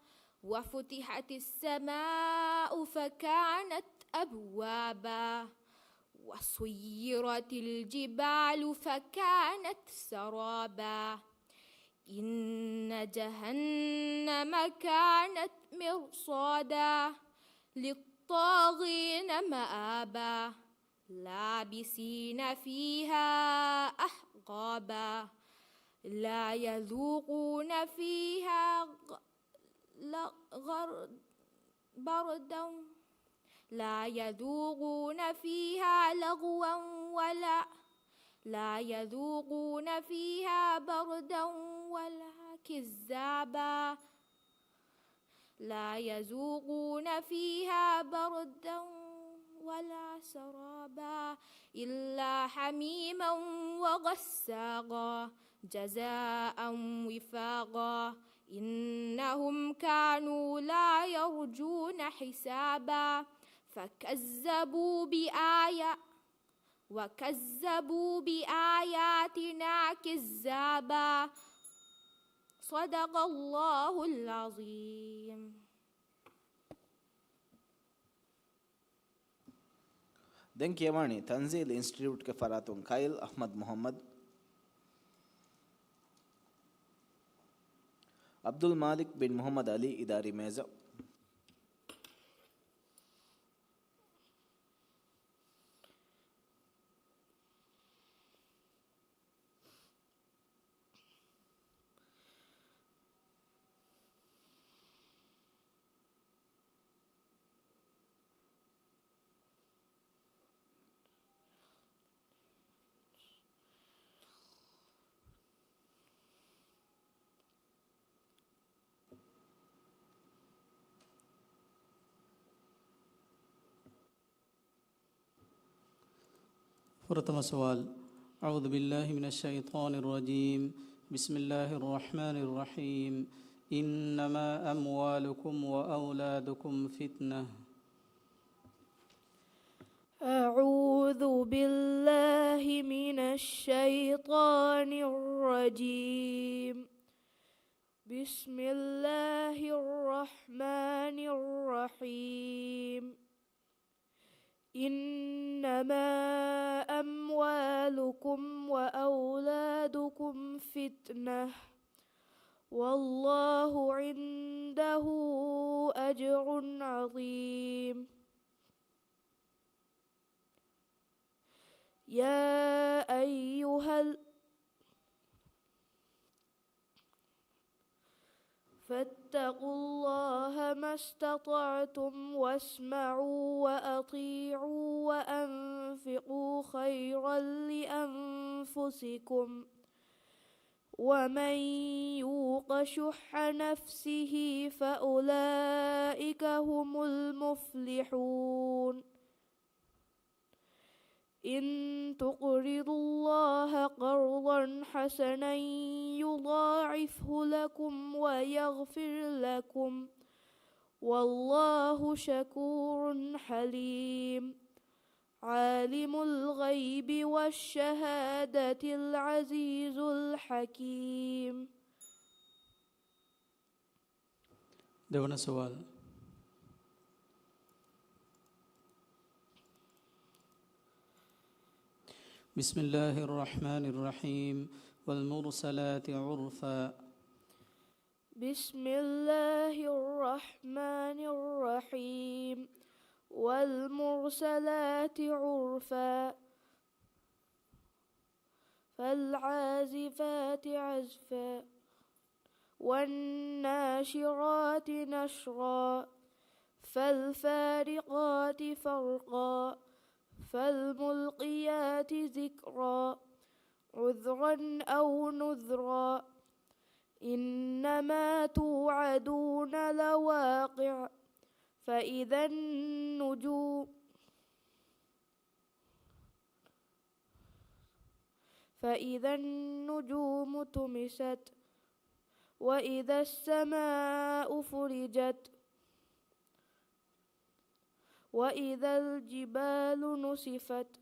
وفتحت السماء فكانت أبوابا وسيرت الجبال فكانت سرابا إن جهنم كانت مرصادا للطاغين مآبا لابسين فيها أحقابا لا يذوقون فيها بردا لا يذوقون فيها بردا ولا كذابا لا يذوقون فيها بردا ولا سرابا إلا حميما وغساقا جزاء وفاقا إنهم كانوا لا يرجون حسابا وكذبوا بآياتنا كذابا صدق الله العظيم. Den Kiamani, Tanzil Institute ke Faratun Kyle Ahmad Muhammad Abdul Malik bin Muhammad Ali Idari Meza فرتم سؤال. أعوذ بالله من الشيطان الرجيم. بسم الله الرحمن الرحيم. إنما أموالكم وأولادكم فتنة. أعوذ بالله من الشيطان الرجيم. بسم الله الرحمن الرحيم. إنما أموالكم وأولادكم فتنة والله عنده أجر عظيم. فاتقوا الله ما استطعتم واسمعوا وأطيعوا وأنفقوا خيرا لأنفسكم ومن يوق شح نفسه فأولئك هم المفلحون. إن تقرضوا الله قرضا حسنا يضاعفه لكم ويغفر لكم والله شكور حليم. عالم الغيب والشهادة العزيز الحكيم. දෙවන සුවල්. بسم الله الرحمن الرحيم. والمرسلات عرفا. بسم الله الرحمن الرحيم. والمرسلات عرفا. فالعازفات عزفا. والناشرات نشرا. فالفارقات فرقا. فالملقيات ذكرا. عذرا أو نذرا. إنما توعدون لواقع. فإذا النجوم طمست. وإذا السماء فرجت. وإذا الجبال نسفت.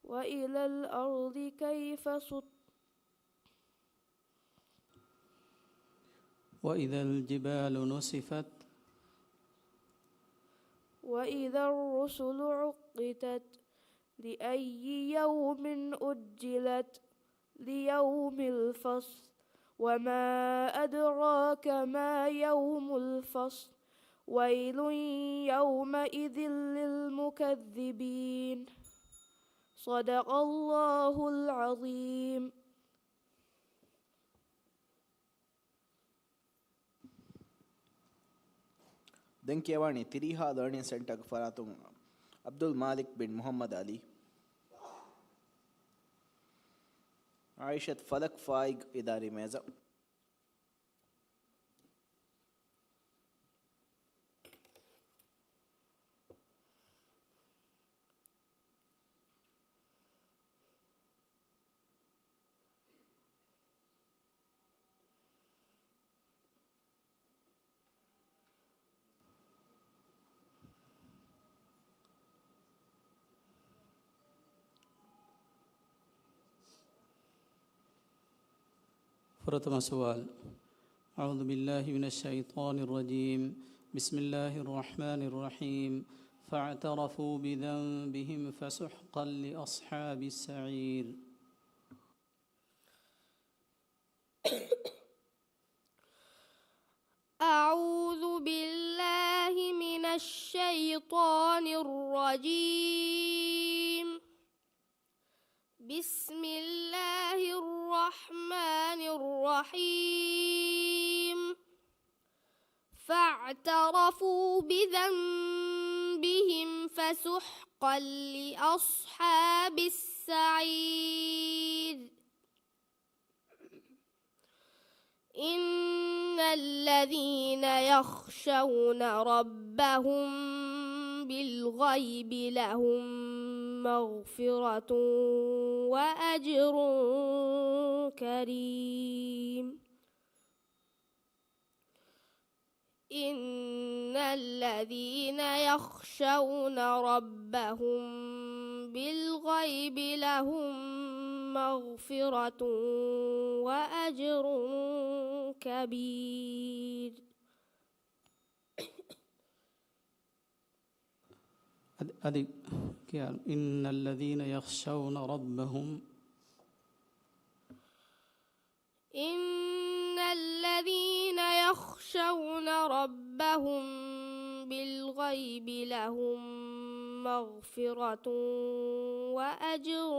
وإلى الأرض كيف سطحت. وإذا الجبال نسفت. وإذا الرسل عقتت. لأي يوم أجلت. ليوم الفصل. وما أدراك ما يوم الفصل. ويل يومئذ للمكذبين. صدق الله العظيم. دنكيواني تريها ليرنينج سنتر فراتون عبد المالك بن محمد علي عائشة فلك فايق إداري ميزة فرتم سؤال. أعوذ بالله من الشيطان الرجيم. بسم الله الرحمن الرحيم. فاعترفوا بذنبهم فسحقا لأصحاب السعير. أعوذ بالله من الشيطان الرجيم. بسم الله الرحمن الرحيم. فاعترفوا بذنبهم فسحقا لأصحاب السعير. إن الذين يخشون ربهم بالغيب لهم مغفرة وأجر كريم. إن الذين يخشون ربهم بالغيب لهم مغفرة وأجر كبير. إن الذين يخشون ربهم إن الذين يخشون ربهم بالغيب لهم مغفرة وأجر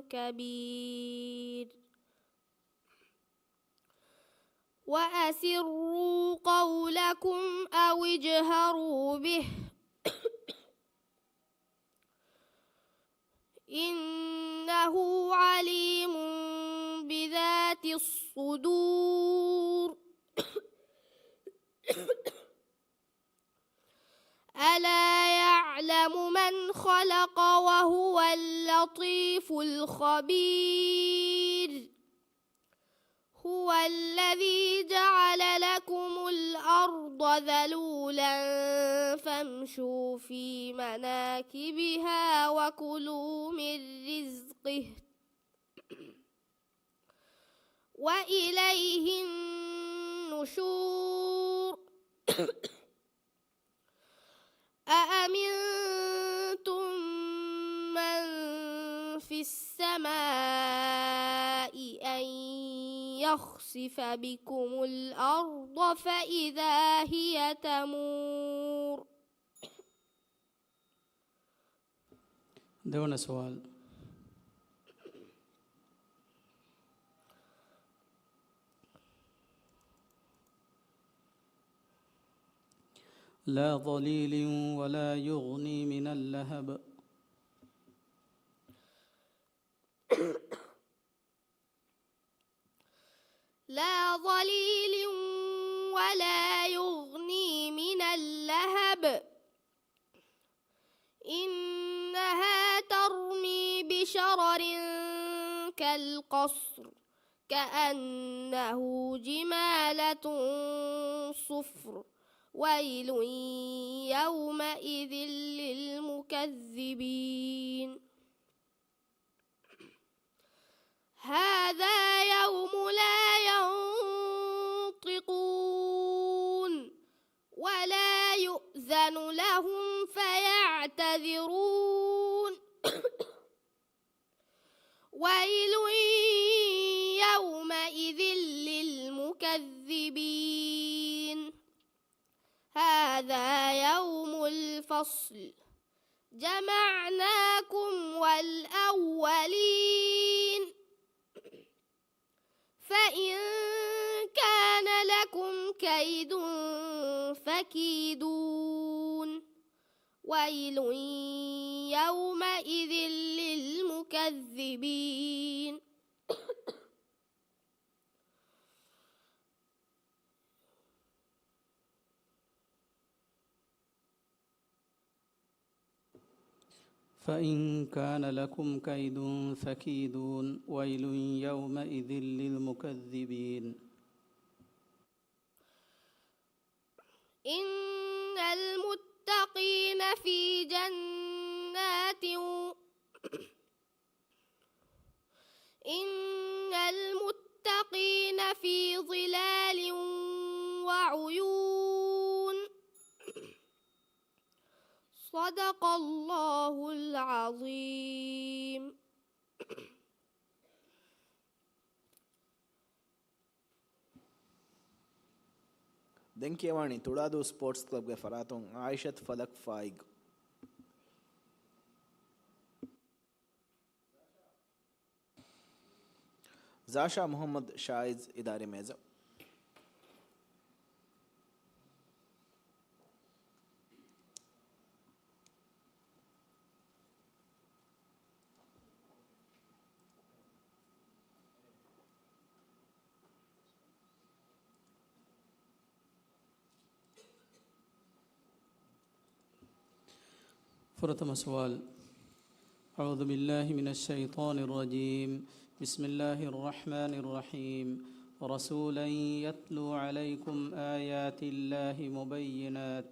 كبير. وأسروا قولكم أو اجهروا به إنه عليم بذات الصدور. ألا يعلم من خلق وهو اللطيف الخبير. هو الذي جعل لكم الأرض ذلولا فامشوا في مناكبها وكلوا من رزقه وإليه النشور. أأمنتم من في السماء أن يخسف بكم الأرض فإذا هي تمور. دونا سؤال. لا ظليل ولا يغني من اللهب. لا ظليل ولا يغني من اللهب. إنها ترمي بشرر كالقصر كأنه جمالة صفر. ويل يومئذ للمكذبين. هذا يوم لا ينطقون ولا يؤذن لهم فيعتذرون. ويل يومئذ للمكذبين. هذا يوم الفصل جمعناكم والأولين. فإن كان لكم كيد فكيدون. ويل يومئذ للمكذبين فإن كان لكم كيد فكيدون ويل يومئذ للمكذبين إن المتقين في ظلال وعيون صدق الله العظيم ದೆಂಕಿಯವಾಣಿ ತುಳಾದು ಸ್ಪೋರ್ಟ್ಸ್ ಕ್ಲಬ್ಗೆ ಫರಾತುಂ ಆಯಿಷತ್ ಫಲಕ್ ಫಾಯಿಗ್ ज़ाशा मोहम्मद शाइज इदारे मेज़ فرتم سؤال أعوذ بالله من الشيطان الرجيم بسم الله الرحمن الرحيم رسولا يتلو عليكم آيات الله مبينات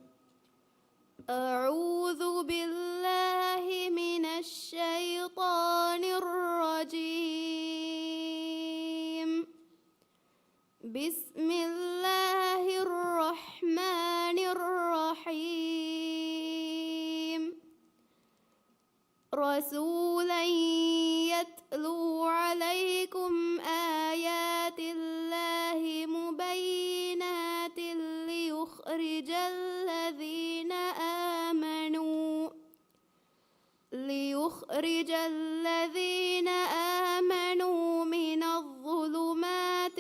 أعوذ بالله من الشيطان الرجيم بسم الله الرحمن الرحيم رسولا يتلو عليكم آيات الله مبينات ليخرج الذين آمنوا من الظلمات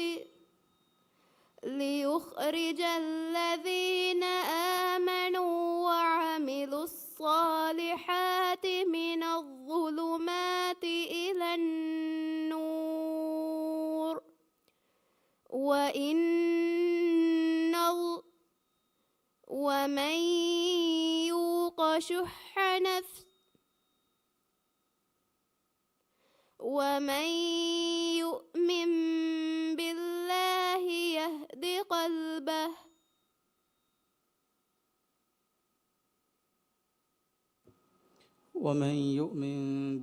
وعملوا الصالحات من الظلمات إلى النور ومن يوق شح نفسه ومن يؤمن بالله يهد قلبه ومن يؤمن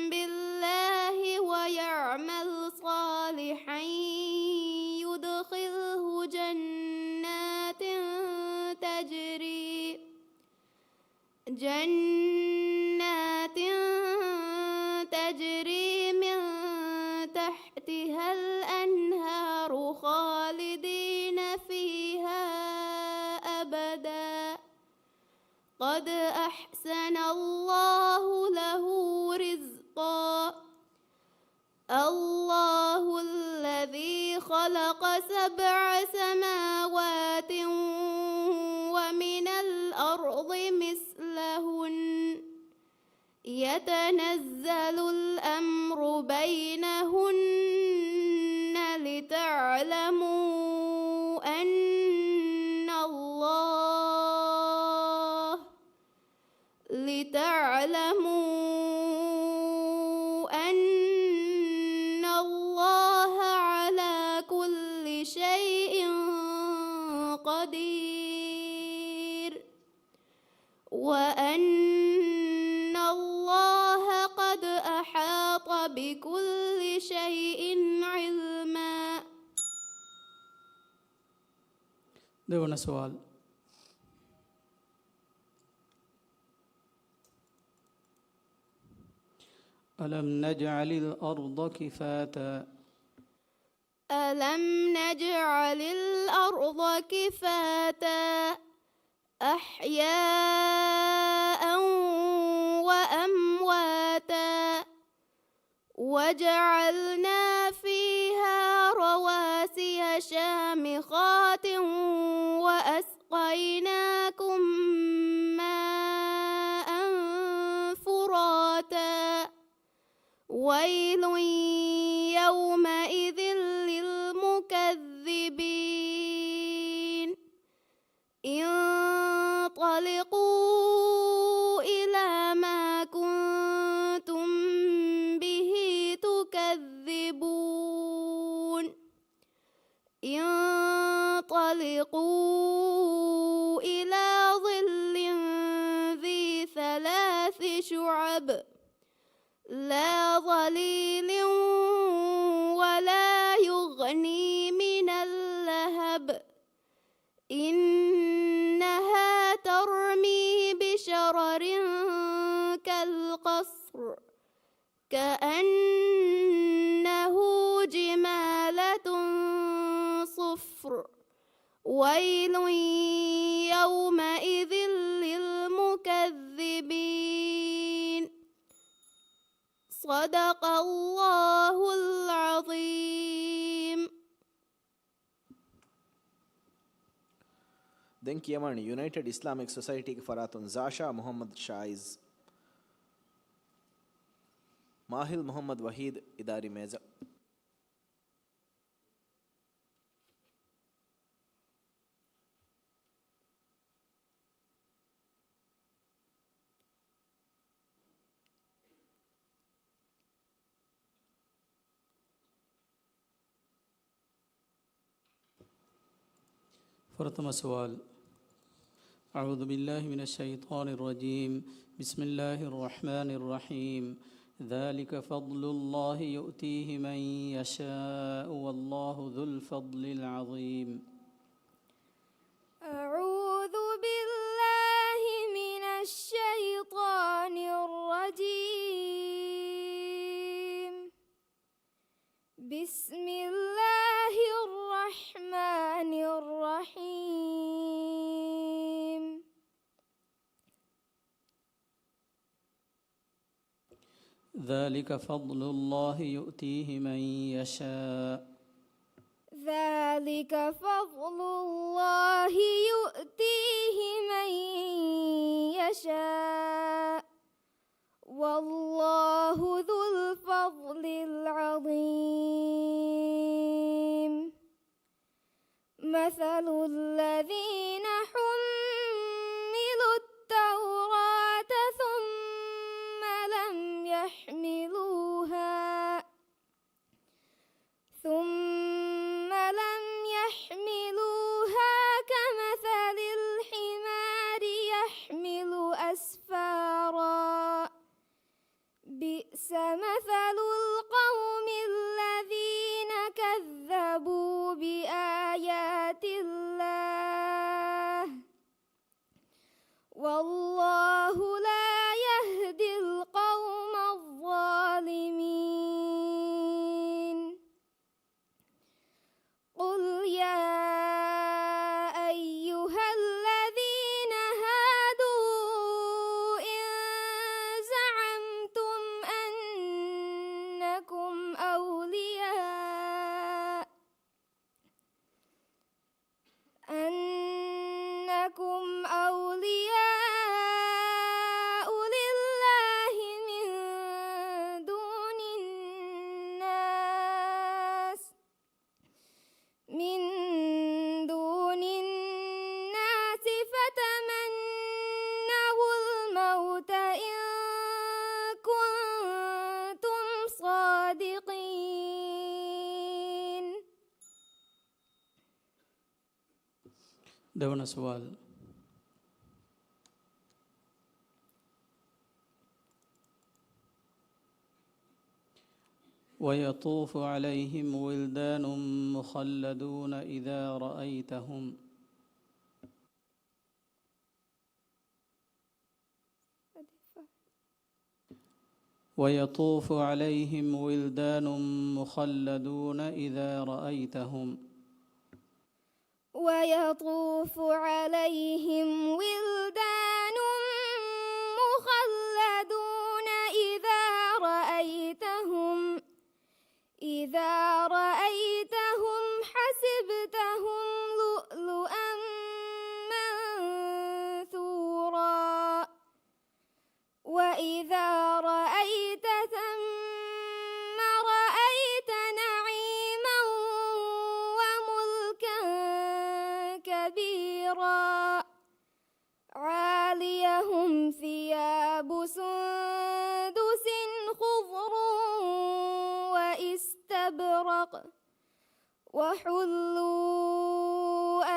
بالله ويعمل صالحا يدخله جنات تجري من تحتها الأنهار خالدين فيها أبدا قد أحسن الله له رزقا الله الذي خلق 7 سماوات ومن الأرض مثلهن يتنزل الأمر بينهن لتعلموا أن الله على كل شيء قدير وأن الله قد أحاط بكل شيء علما. දෙවන සුවල් ألم نجعل الأرض كفاتا ألم نجعل الأرض كفاتا أحياء وأمواتا وجعلنا فيها رواسي شامخات وأسقيناكم ماء فراتا ويل يومئذ للمكذبين انطلقوا إلى ما كنتم به تكذبون انطلقوا إلى ظل ذي 3 شعب لا ظليل ولا يغني من اللهب إنها ترمي بشرر كالقصر كأنه جمالة صفر ويل يومئذ للمكذبين صدق الله العظيم. Denk Yemen United Islamic Society के फरातुन ज़ाशा मोहम्मद शाइज माहिल मोहम्मद वहीद इदारी मेज़ा فرتم سؤال. أعوذ بالله من الشيطان الرجيم. بسم الله الرحمن الرحيم. ذلك فضل الله يؤتيه من يشاء والله ذو الفضل العظيم. أعوذ بالله من الشيطان الرجيم. بسم الله الرحمن الرحيم. ذلك فضل الله يؤتيه من يشاء. ذلك فضل الله يؤتيه من يشاء والله ذو الفضل العظيم. مثل الذين حملوا التوراة ثم لم يحملوها كمثل الحمار يحمل أسفارا بئس مثل القوم الذين كذبوا بآيات الله والله لا يهدي القوم الظالمين. قل يا أيها الذين هادوا إن زعمتم أنكم أولياء لله من دون الناس فتمنوا الموت إن كنتم صادقين. دون سؤال. ويطوف عليهم ولدان مخلدون إذا رأيتهم ويطوف عليهم ولدان مخلدون إذا رأيتهم ويطوف عليهم ولدان مخلدون إذا رأيتهم حسبتهم وحلوا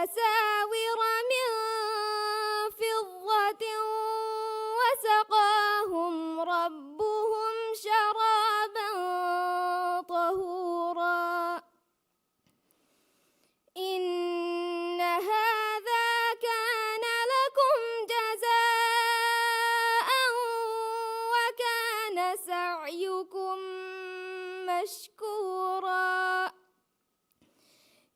أساور من فضة وسقاهم ربهم شرابا طهورا إن هذا كان لكم جزاء وكان سعيكم مشكورا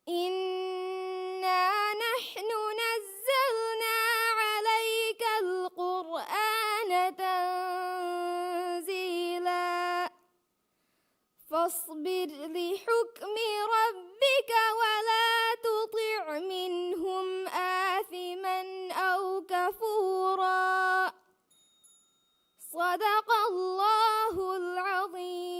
إنا نحن نزلنا عليك القرآن تنزيلا فاصبر لحكم ربك ولا تطع منهم آثما أو كفورا صدق الله العظيم.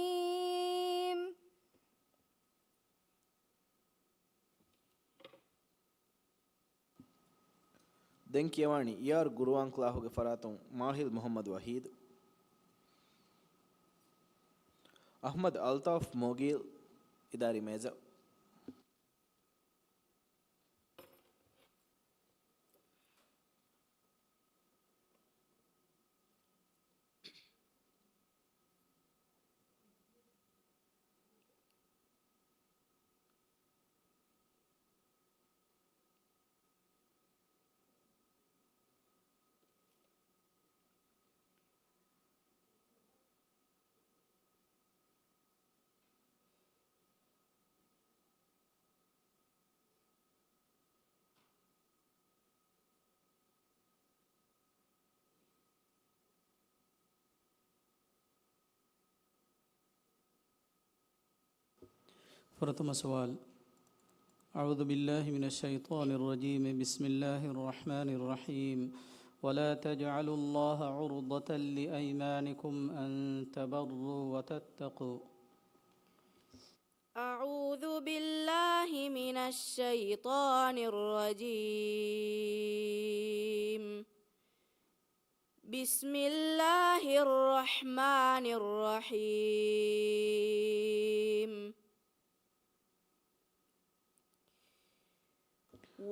ದೆಂಕಿಯವಾಣಿ ಯಾರ್ ಗುರುವಾಂಕ್ಲಾಹುಗೆ ಫರಾತಂ ಮಾಹಿಲ್ ಮೊಹಮ್ಮದ್ ವಹೀದ್ ಅಹ್ಮದ್ ಅಲ್ತಾಫ್ ಮೊಗೀಲ್ ಇದಾರಿ ಮೇಜ प्रथम सवाल أعوذ بالله من الشيطان الرجيم بسم الله الرحمن الرحيم ولا تجعلوا الله عرضة لأيمانكم أن تبروا وتتقوا. أعوذ بالله من الشيطان الرجيم بسم الله الرحمن الرحيم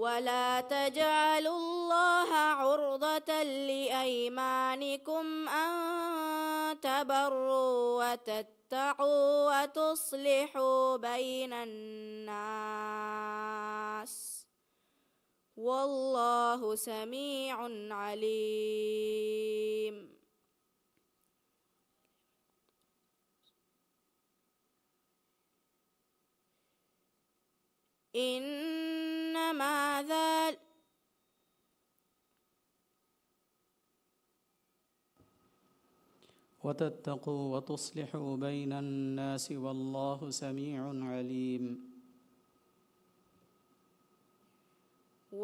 ولا تجعلوا الله عرضة لأيمانكم أن تبروا وتتقوا وتصلحوا بين الناس والله سميع عليم. إنما ذلك وتتقوا وتصلحوا بين الناس والله سميع عليم.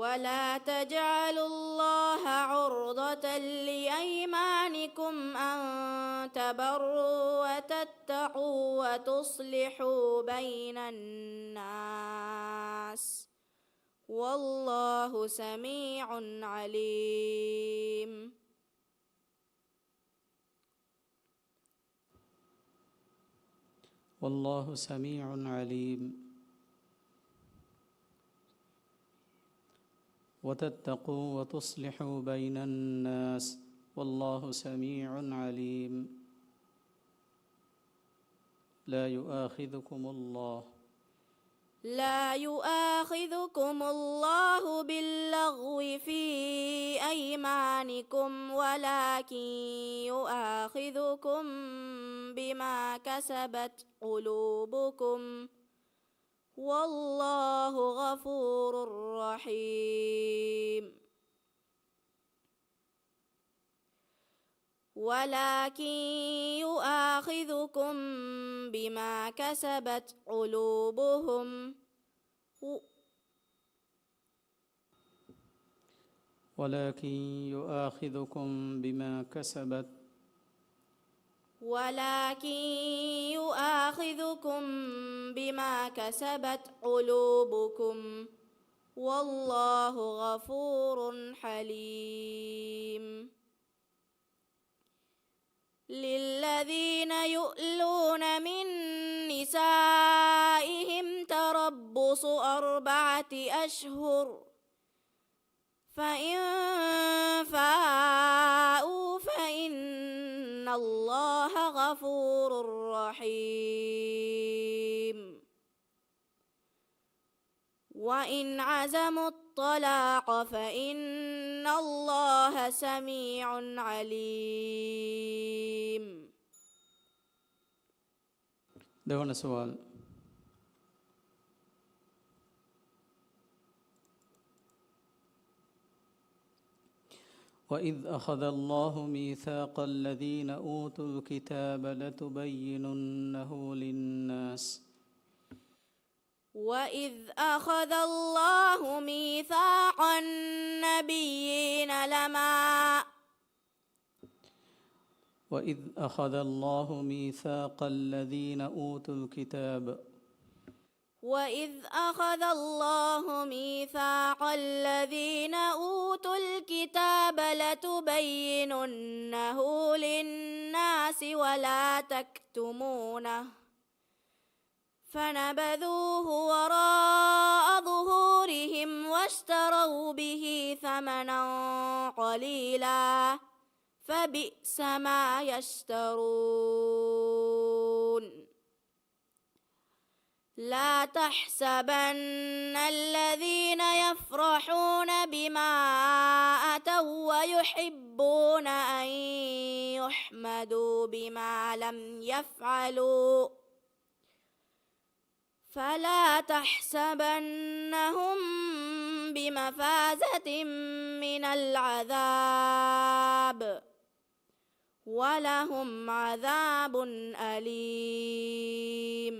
ولا تجعلوا الله عرضة لأيمانكم أن تبروا وتتقوا وتصلحوا بين الناس والله سميع عليم. والله سميع عليم. وتتقوا وتصلحوا بين الناس والله سميع عليم. لا يؤاخذكم الله باللغو في أيمانكم ولكن يؤاخذكم بما كسبت قلوبكم والله غفور رحيم. ولكن يؤاخذكم بما كسبت قلوبهم ولكن يؤاخذكم بما كسبت قلوبكم والله غفور حليم. للذين يؤلون من نسائهم تربص أربعة أشهر فإن فاءوا فإن الله غفور رحيم وإن عزموا الطلاق فإن الله سميع عليم. දෙවන සුවල්. وإذ أخذ الله ميثاق الذين أوتوا الكتاب لتبيننه للناس وإذ أخذ الله ميثاق النبيين وإذ أخذ الله ميثاق الذين أوتوا الكتاب وإذ أخذ الله ميثاق الذين أوتوا الكتاب لتبيننه للناس ولا تكتمونه فنبذوه وراء ظهورهم واشتروا به ثمنا قليلا فبئس ما يشترون. لا تحسبن الذين يفرحون بما أتوا ويحبون أن يحمدوا بما لم يفعلوا فلا تحسبنهم بمفازة من العذاب ولهم عذاب أليم.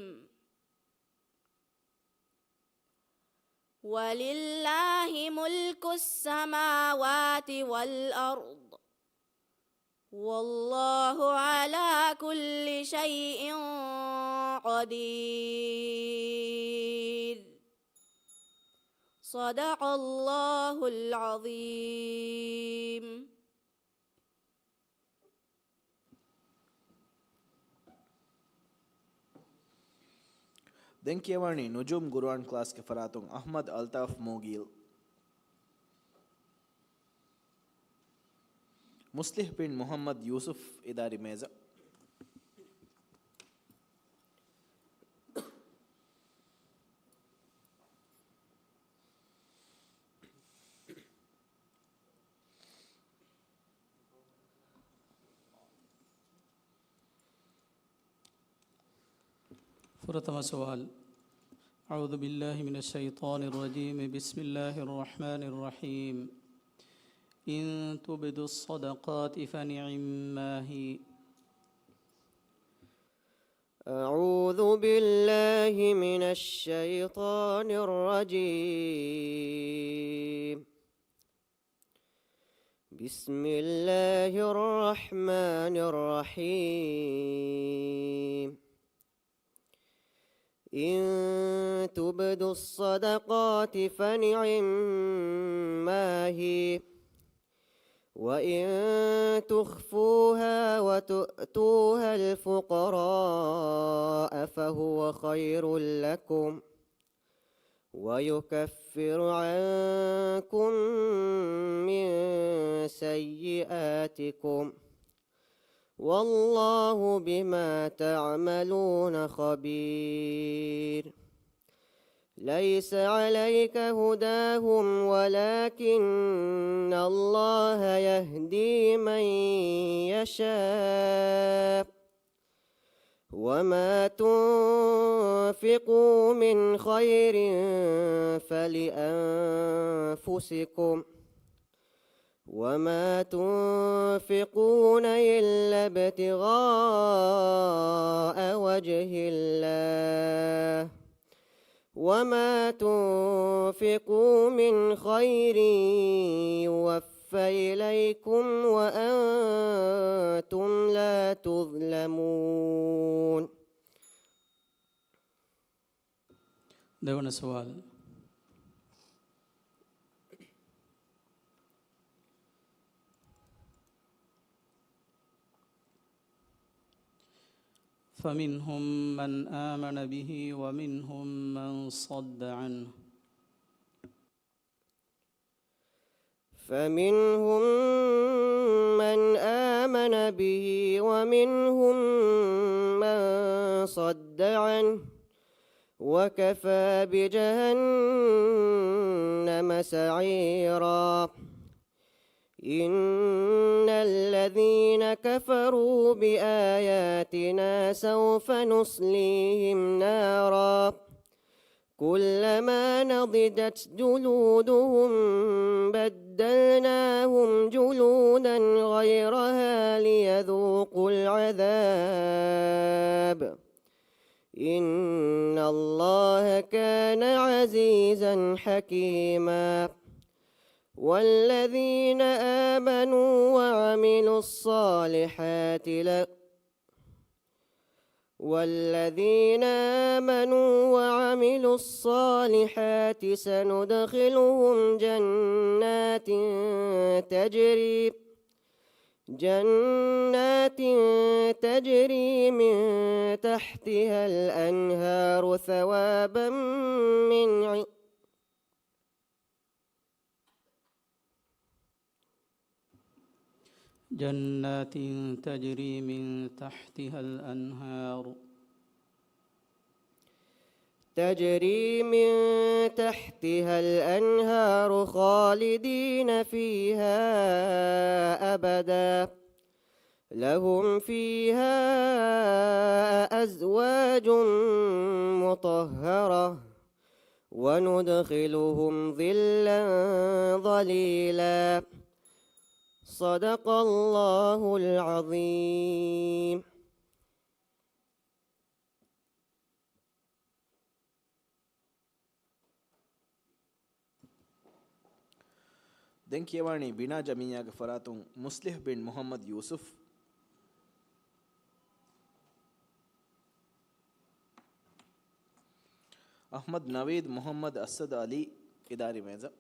ولله ملك السماوات والأرض والله على كل شيء قدير. صدق الله العظيم. ದೆಂಕಿಯವಾಣಿ ನುಜೂಮ್ ಗುರ್ಆನ್ ಕ್ಲಾಸ್ಗೆ ಫರಾತುಂ ಅಹ್ಮದ್ ಅಲ್ತಾಫ್ ಮೋಗೀಲ್ ಮುಸ್ಲಿಹ್ ಬಿನ್ ಮೊಹಮ್ಮದ್ ಯೂಸುಫ್ ಇದಾರಿ ಮೇಜ فرتم سؤال. أعوذ بالله من الشيطان الرجيم. بسم الله الرحمن الرحيم. إن تبدوا الصدقات فنعما هي. أعوذ بالله من الشيطان الرجيم. بسم الله الرحمن الرحيم. إن تبدوا الصدقات فنعما هي وإن تخفوها وتؤتوها الفقراء فهو خير لكم ويكفر عنكم من سيئاتكم والله بما تعملون خبير. ليس عليك هداهم ولكن الله يهدي من يشاء وما تنفقوا من خير فلأنفسكم وما تنفقون إلا ابتغاء وجه الله وما تنفقوا من خير يوفى إليكم وأنتم لا تظلمون. දෙවන සුවල්. فمنهم من آمن به ومنهم من صد عنه فمنهم من آمن به ومنهم من صد عنه وكفى بجهنم سعيرا إن الذين كفروا بآياتنا سوف نصليهم نارا كلما نضجت جلودهم بدلناهم جلودا غيرها ليذوقوا العذاب إن الله كان عزيزا حكيما والذين آمنوا وعملوا الصالحات سندخلهم جنات تجري من تحتها الأنهار ثوابا من جنات تجري من تحتها الأنهار خالدين فيها أبدا لهم فيها أزواج مطهرة وندخلهم ظلا ظليلا صدق الله العظيم. دنكيواني بنا جميع فراتون مصلح بن محمد يوسف أحمد نويد محمد أسد علي إداري ميزة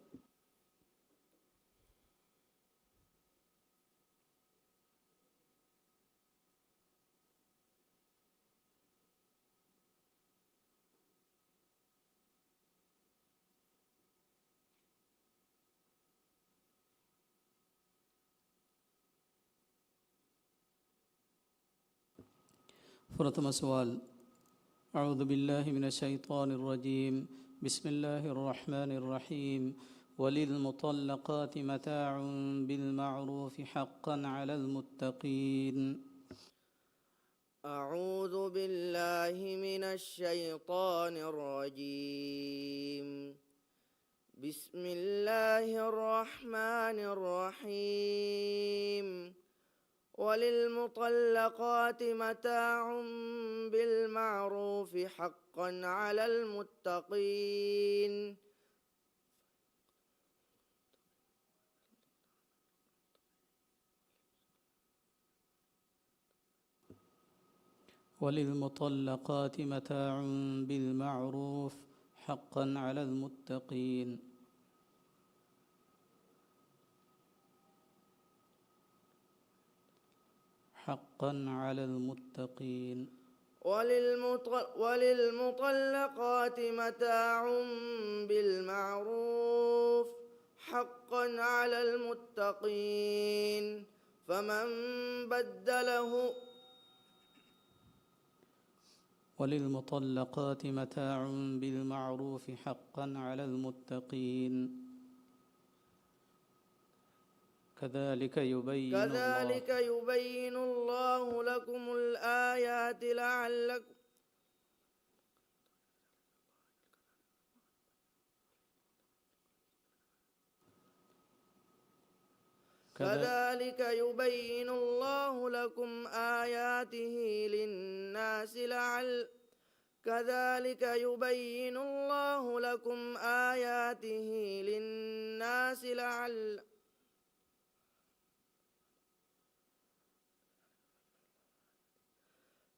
فرتم سؤال. أعوذ بالله من الشيطان الرجيم. بسم الله الرحمن الرحيم. وللمطلقات متاع بالمعروف حقا على المتقين. أعوذ بالله من الشيطان الرجيم. بسم الله الرحمن الرحيم. وللمطلقات متاع بالمعروف حقا على المتقين. وللمطلقات متاع بالمعروف حقا على المتقين. حقا على المتقين. وللمطلقات متاع بالمعروف حقا على المتقين فمن بدله وللمطلقات متاع بالمعروف حقا على المتقين. كذلك يبين الله لكم الآيات لعلكم كذلك يبين الله لكم آياته للناس كذلك يبين الله لكم آياته للناس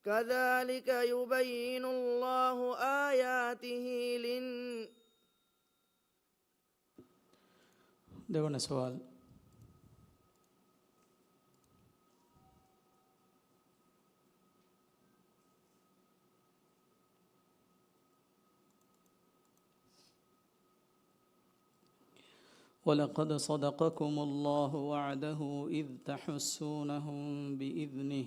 كذلك يبين الله آياته देवन सवाल. ولقد صدقكم الله وعده إذ تحسونهم بإذنه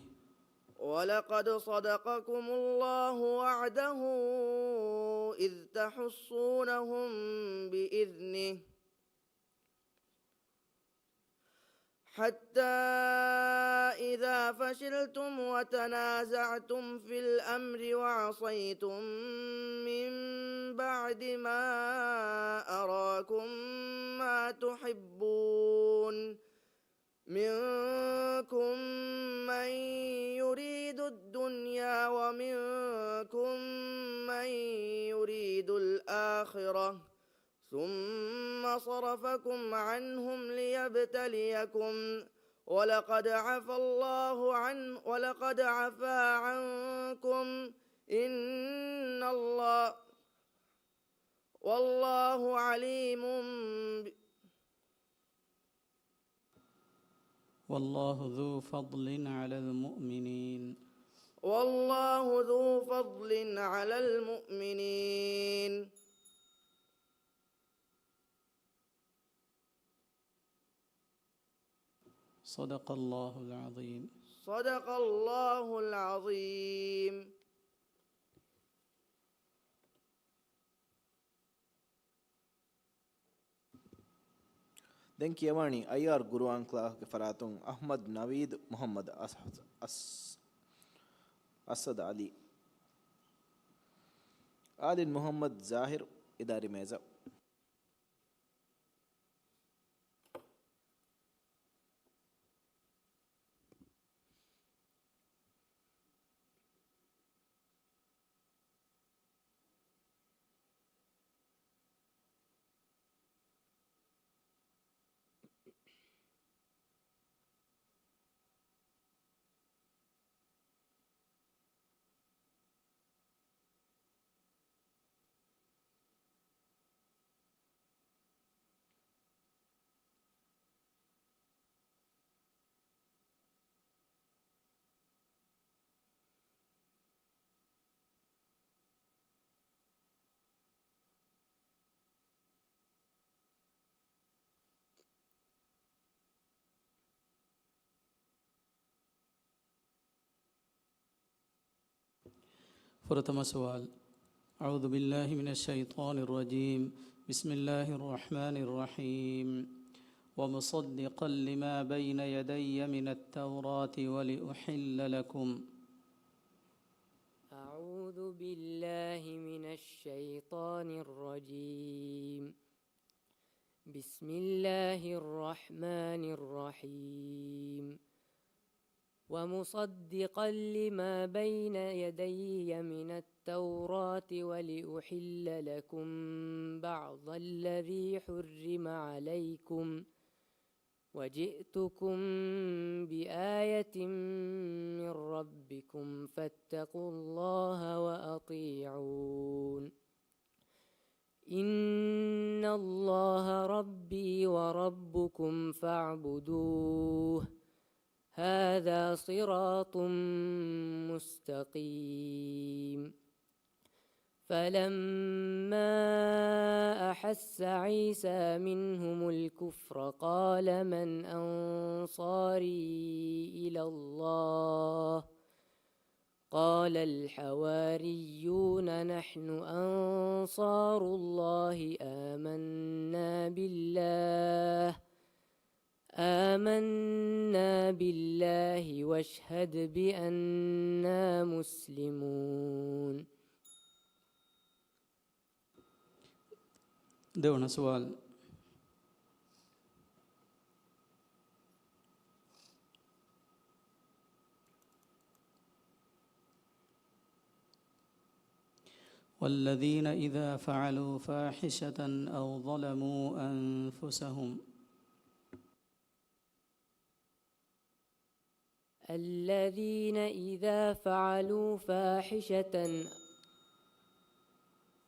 ولقد صدقكم الله وعده إذ تحصونهم بإذنه حتى إذا فشلتم وتنازعتم في الأمر وعصيتم من بعد ما أراكم ما تحبون منكم من يريد الدنيا ومنكم من يريد الآخرة ثم صرفكم عنهم ليبتليكم ولقد عفا عنكم إن الله والله عليم والله ذو فضل على المؤمنين والله ذو فضل على المؤمنين صدق الله العظيم. صدق الله العظيم. දැන් කියවani අයියාර් ගුරුවන් ක්ලාස්ගේ ෆරාතුන් අහ්මද් නවීද් මුහම්මද් අසද් අලි ආදින් මුහම්මද් ज़ाहिर ඉදාරි මේසා فرتم سؤال. أعوذ بالله من الشيطان الرجيم. بسم الله الرحمن الرحيم. ومصدقا لما بين يدي من التوراة ولأحل لكم. أعوذ بالله من الشيطان الرجيم. بسم الله الرحمن الرحيم. ومصدقا لما بين يدي من التوراة ولأحل لكم بعض الذي حرم عليكم وجئتكم بآية من ربكم فاتقوا الله وأطيعون إن الله ربي وربكم فاعبدوه هذا صراط مستقيم. فلما أحس عيسى منهم الكفر قال من أنصاري إلى الله قال الحواريون نحن أنصار الله آمنا بالله واشهد بأننا مسلمون. دون سؤال. والذين إذا فعلوا فاحشة أو ظلموا أنفسهم. الذين إذا فعلوا فاحشة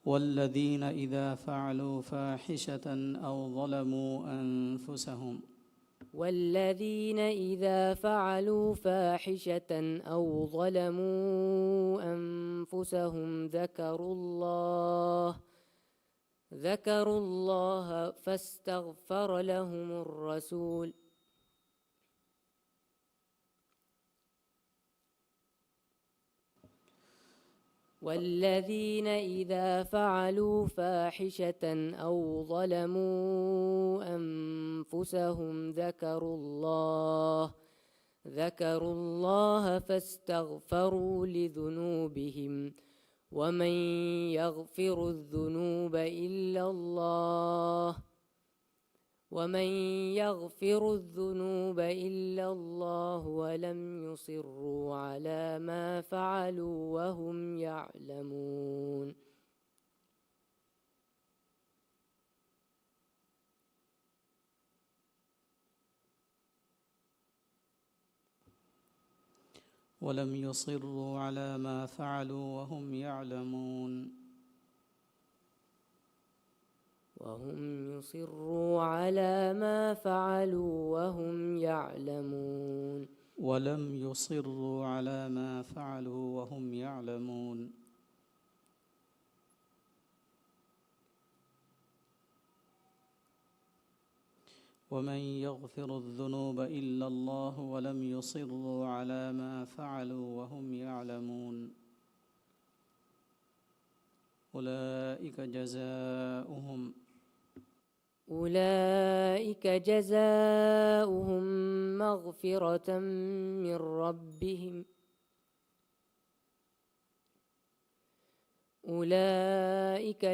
والذين إذا فعلوا فاحشة أو ظلموا أنفسهم. والذين إذا فعلوا فاحشة أو ظلموا أنفسهم ذكروا الله فاستغفر لهم الرسول والذين إذا فعلوا فاحشة أو ظلموا أنفسهم ذكروا الله فاستغفروا لذنوبهم ومن يغفر الذنوب إلا الله ولم يصروا على ما فعلوا وهم يعلمون ولم يصروا على ما فعلوا وهم يعلمون ومن يغفر الذنوب إلا الله ولم يصروا على ما فعلوا وهم يعلمون أولئك جزاؤهم مغفرة من ربهم أولئك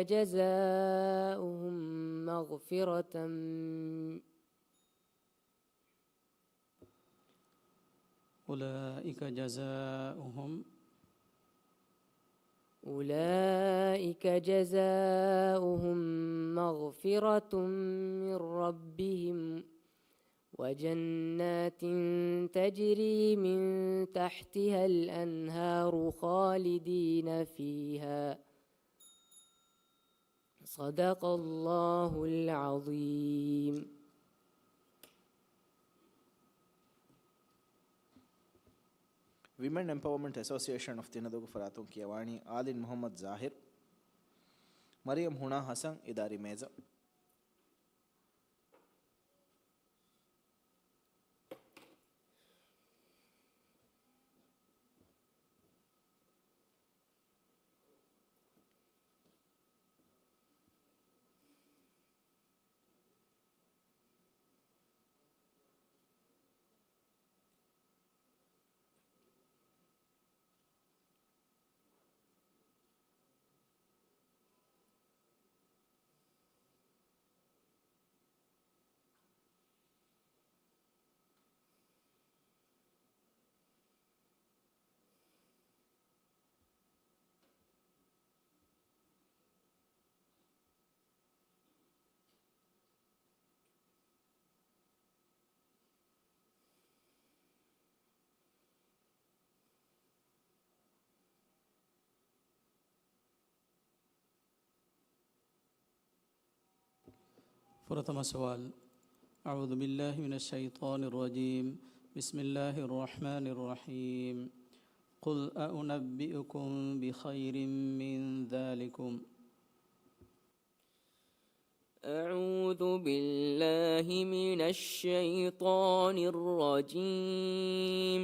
جزاؤهم مغفرة من ربهم وجنات تجري من تحتها الأنهار خالدين فيها صدق الله العظيم. Women Empowerment Association of Tinadugu Faratun Kiawani, Adin Muhammad Zahir, Mariam Huna Hassan, Idari Meza. فرتم سؤال. أعوذ بالله من الشيطان الرجيم. بسم الله الرحمن الرحيم. قل أنبئكم بخير من ذلكم. أعوذ بالله من الشيطان الرجيم.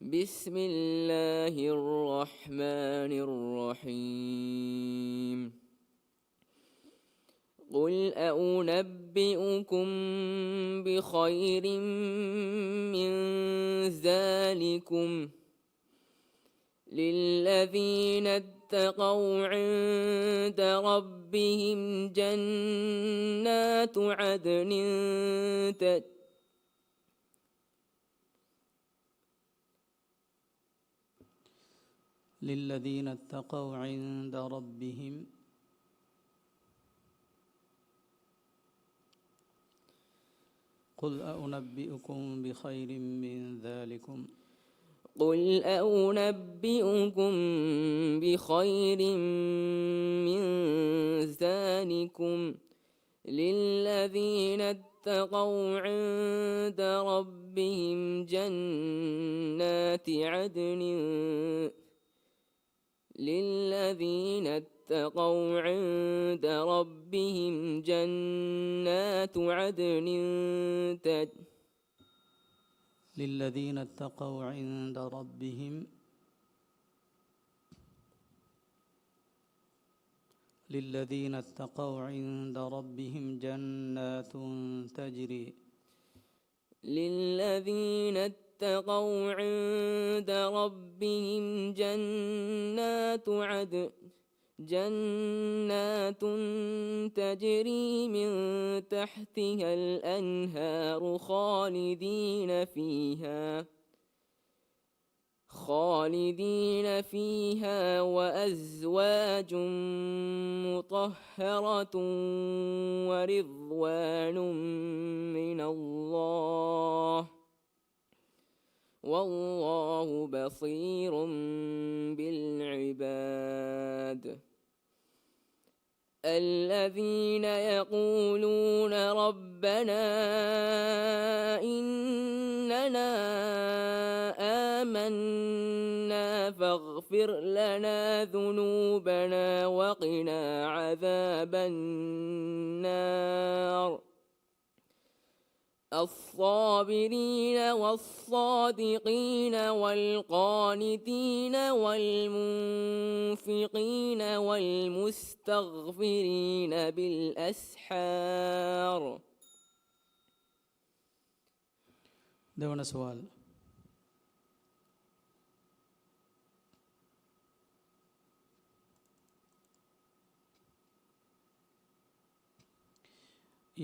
بسم الله الرحمن الرحيم. قل أنبئكم بخير من ذلكم للذين اتقوا عند ربهم جنات عدن للذين اتقوا عند ربهم قل أنبئكم بخير من ذلكم. قل أنبئكم بخير من ذلكم للذين اتقوا عند ربهم جنات عدن للذين اتقوا عند ربهم جنات عدن للذين اتقوا عند ربهم جنات تجري للذين اتقوا عند ربهم جنات تجري من تحتها الأنهار خالدين فيها وأزواج مطهرة ورضوان من الله والله بصير بالعباد الذين يقولون ربنا إننا آمنا فاغفر لنا ذنوبنا وقنا عذاب النار الصابرين والصادقين والقانتين والمنفقين والمستغفرين بالأسحار. دون سؤال.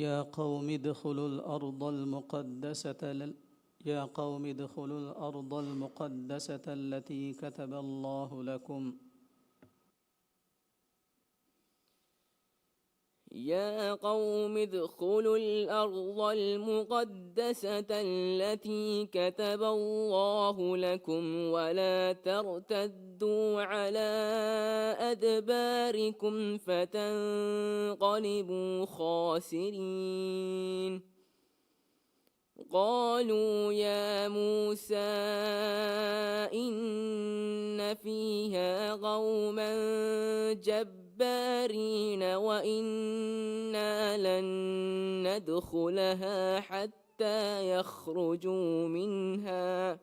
يا قوم ادخلوا الأرض المقدسة التي كتب الله لكم. يا قوم ادخلوا الأرض المقدسة التي كتب الله لكم ولا ترتدوا على أدباركم فتنقلبوا خاسرين. قالوا يا موسى إن فيها قوما جبارين وإنا لن ندخلها حتى يخرجوا منها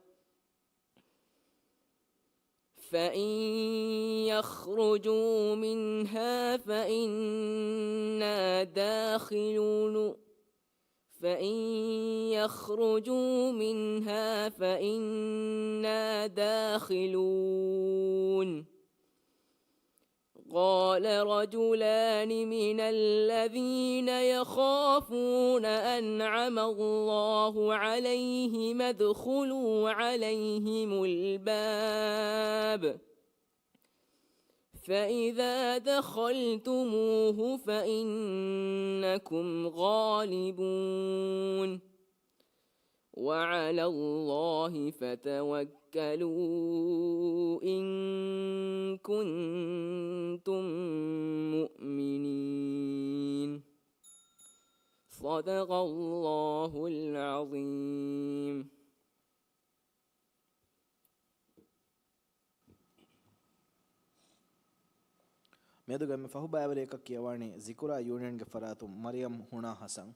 فإن يخرجوا منها فإنا داخلون. قال رجلان من الذين يخافون أنعم الله عليهم ادخلوا عليهم الباب فإذا دخلتموه فإنكم غالبون وعلى الله فتوكلوا إن كنتم مؤمنين. صدق الله العظيم. ಮೇದುಗ ಎಮ್ಮೆ ಫಹು ಬಾಯವರೇಕ ಕಿಯವಾಣಿ ಜಿಕುರಾ ಯೂನಿಯನ್ಗೆ ಫರಾತು ಮರಿಯಂ ಹುಣಾ ಹಸನ್.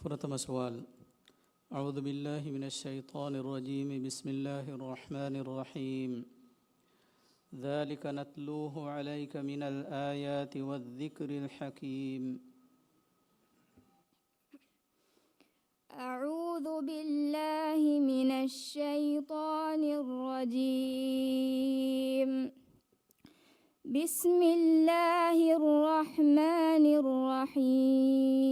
فرتم سؤال. أعوذ بالله من الشيطان الرجيم. بسم الله الرحمن الرحيم. ذلك نتلوه عليك من الآيات والذكر الحكيم. أعوذ بالله من الشيطان الرجيم. بسم الله الرحمن الرحيم.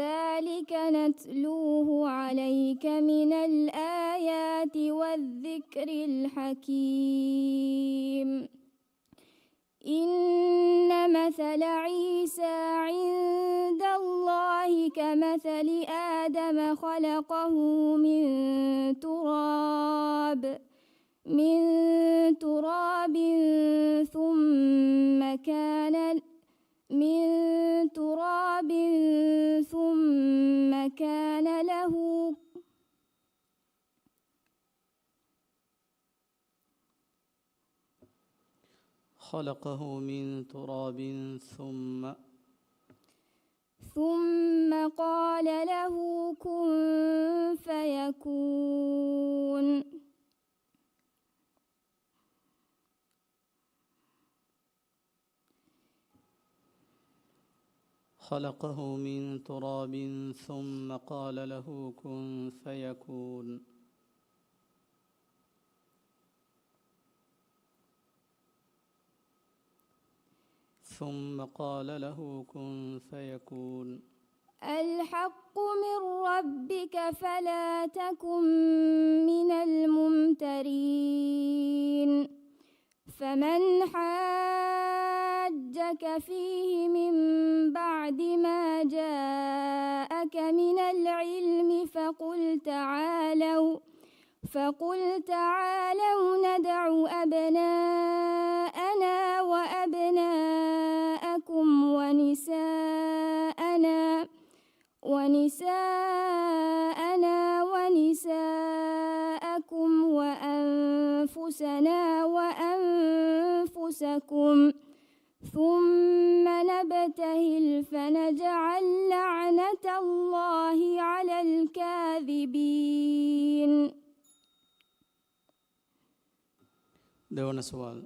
ذلك نتلوه عليك من الآيات والذكر الحكيم. إن مثل عيسى عند الله كمثل آدم خلقه من تراب ثم كان له خلقه من تراب ثم قال له كن فيكون. خلقه من تراب ثم قال له كن فيكون. ثم قال له كن فيكون. الحق من ربك فلا تكن من الممترين. فمن حاجك فيه من بعد ما جاءك من العلم فقل تعالوا ندع أبناءنا وأبناءكم ونساءكم وأنفسنا وأنفسكم ثم نبتهل فنجعل لعنة الله على الكاذبين. देवन सवाल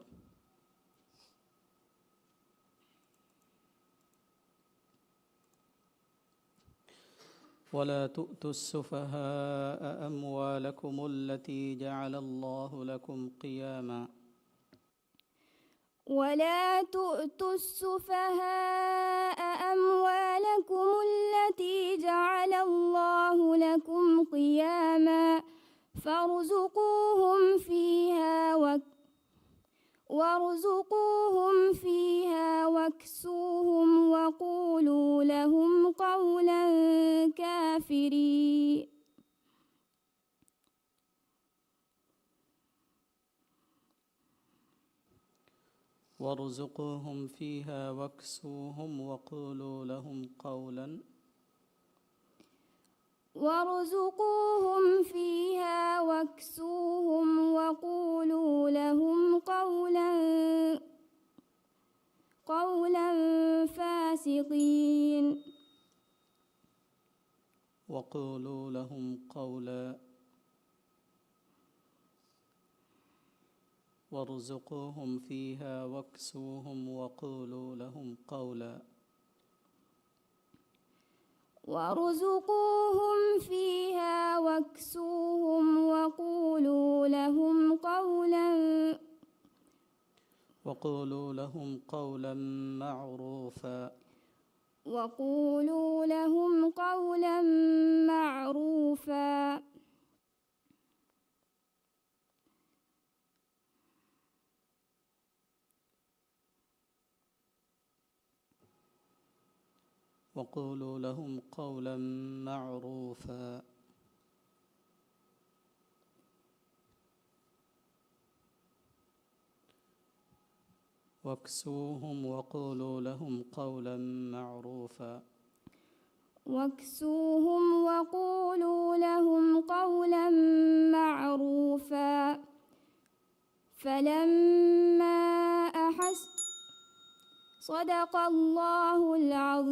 ولا تؤتوا السفهاء أموالكم التي جعل الله لكم قياما. ولا تؤتوا السفهاء أموالكم التي جعل الله لكم قياما وارزقوهم فيها واكسوهم وقولوا لهم قولا كافرين. وارزقوهم فيها واكسوهم وقولوا لهم قولا فاسقين. وقولوا لهم قولا وارزقوهم فيها واكسوهم وقولوا لهم قولا. وارزقوهم فيها واكسوهم وقولوا لهم قولا معروفا. وقولوا لهم قولا معروفا. واكسوهم وقولوا لهم قولا معروفا. فلما أحس صدق الله العظيم.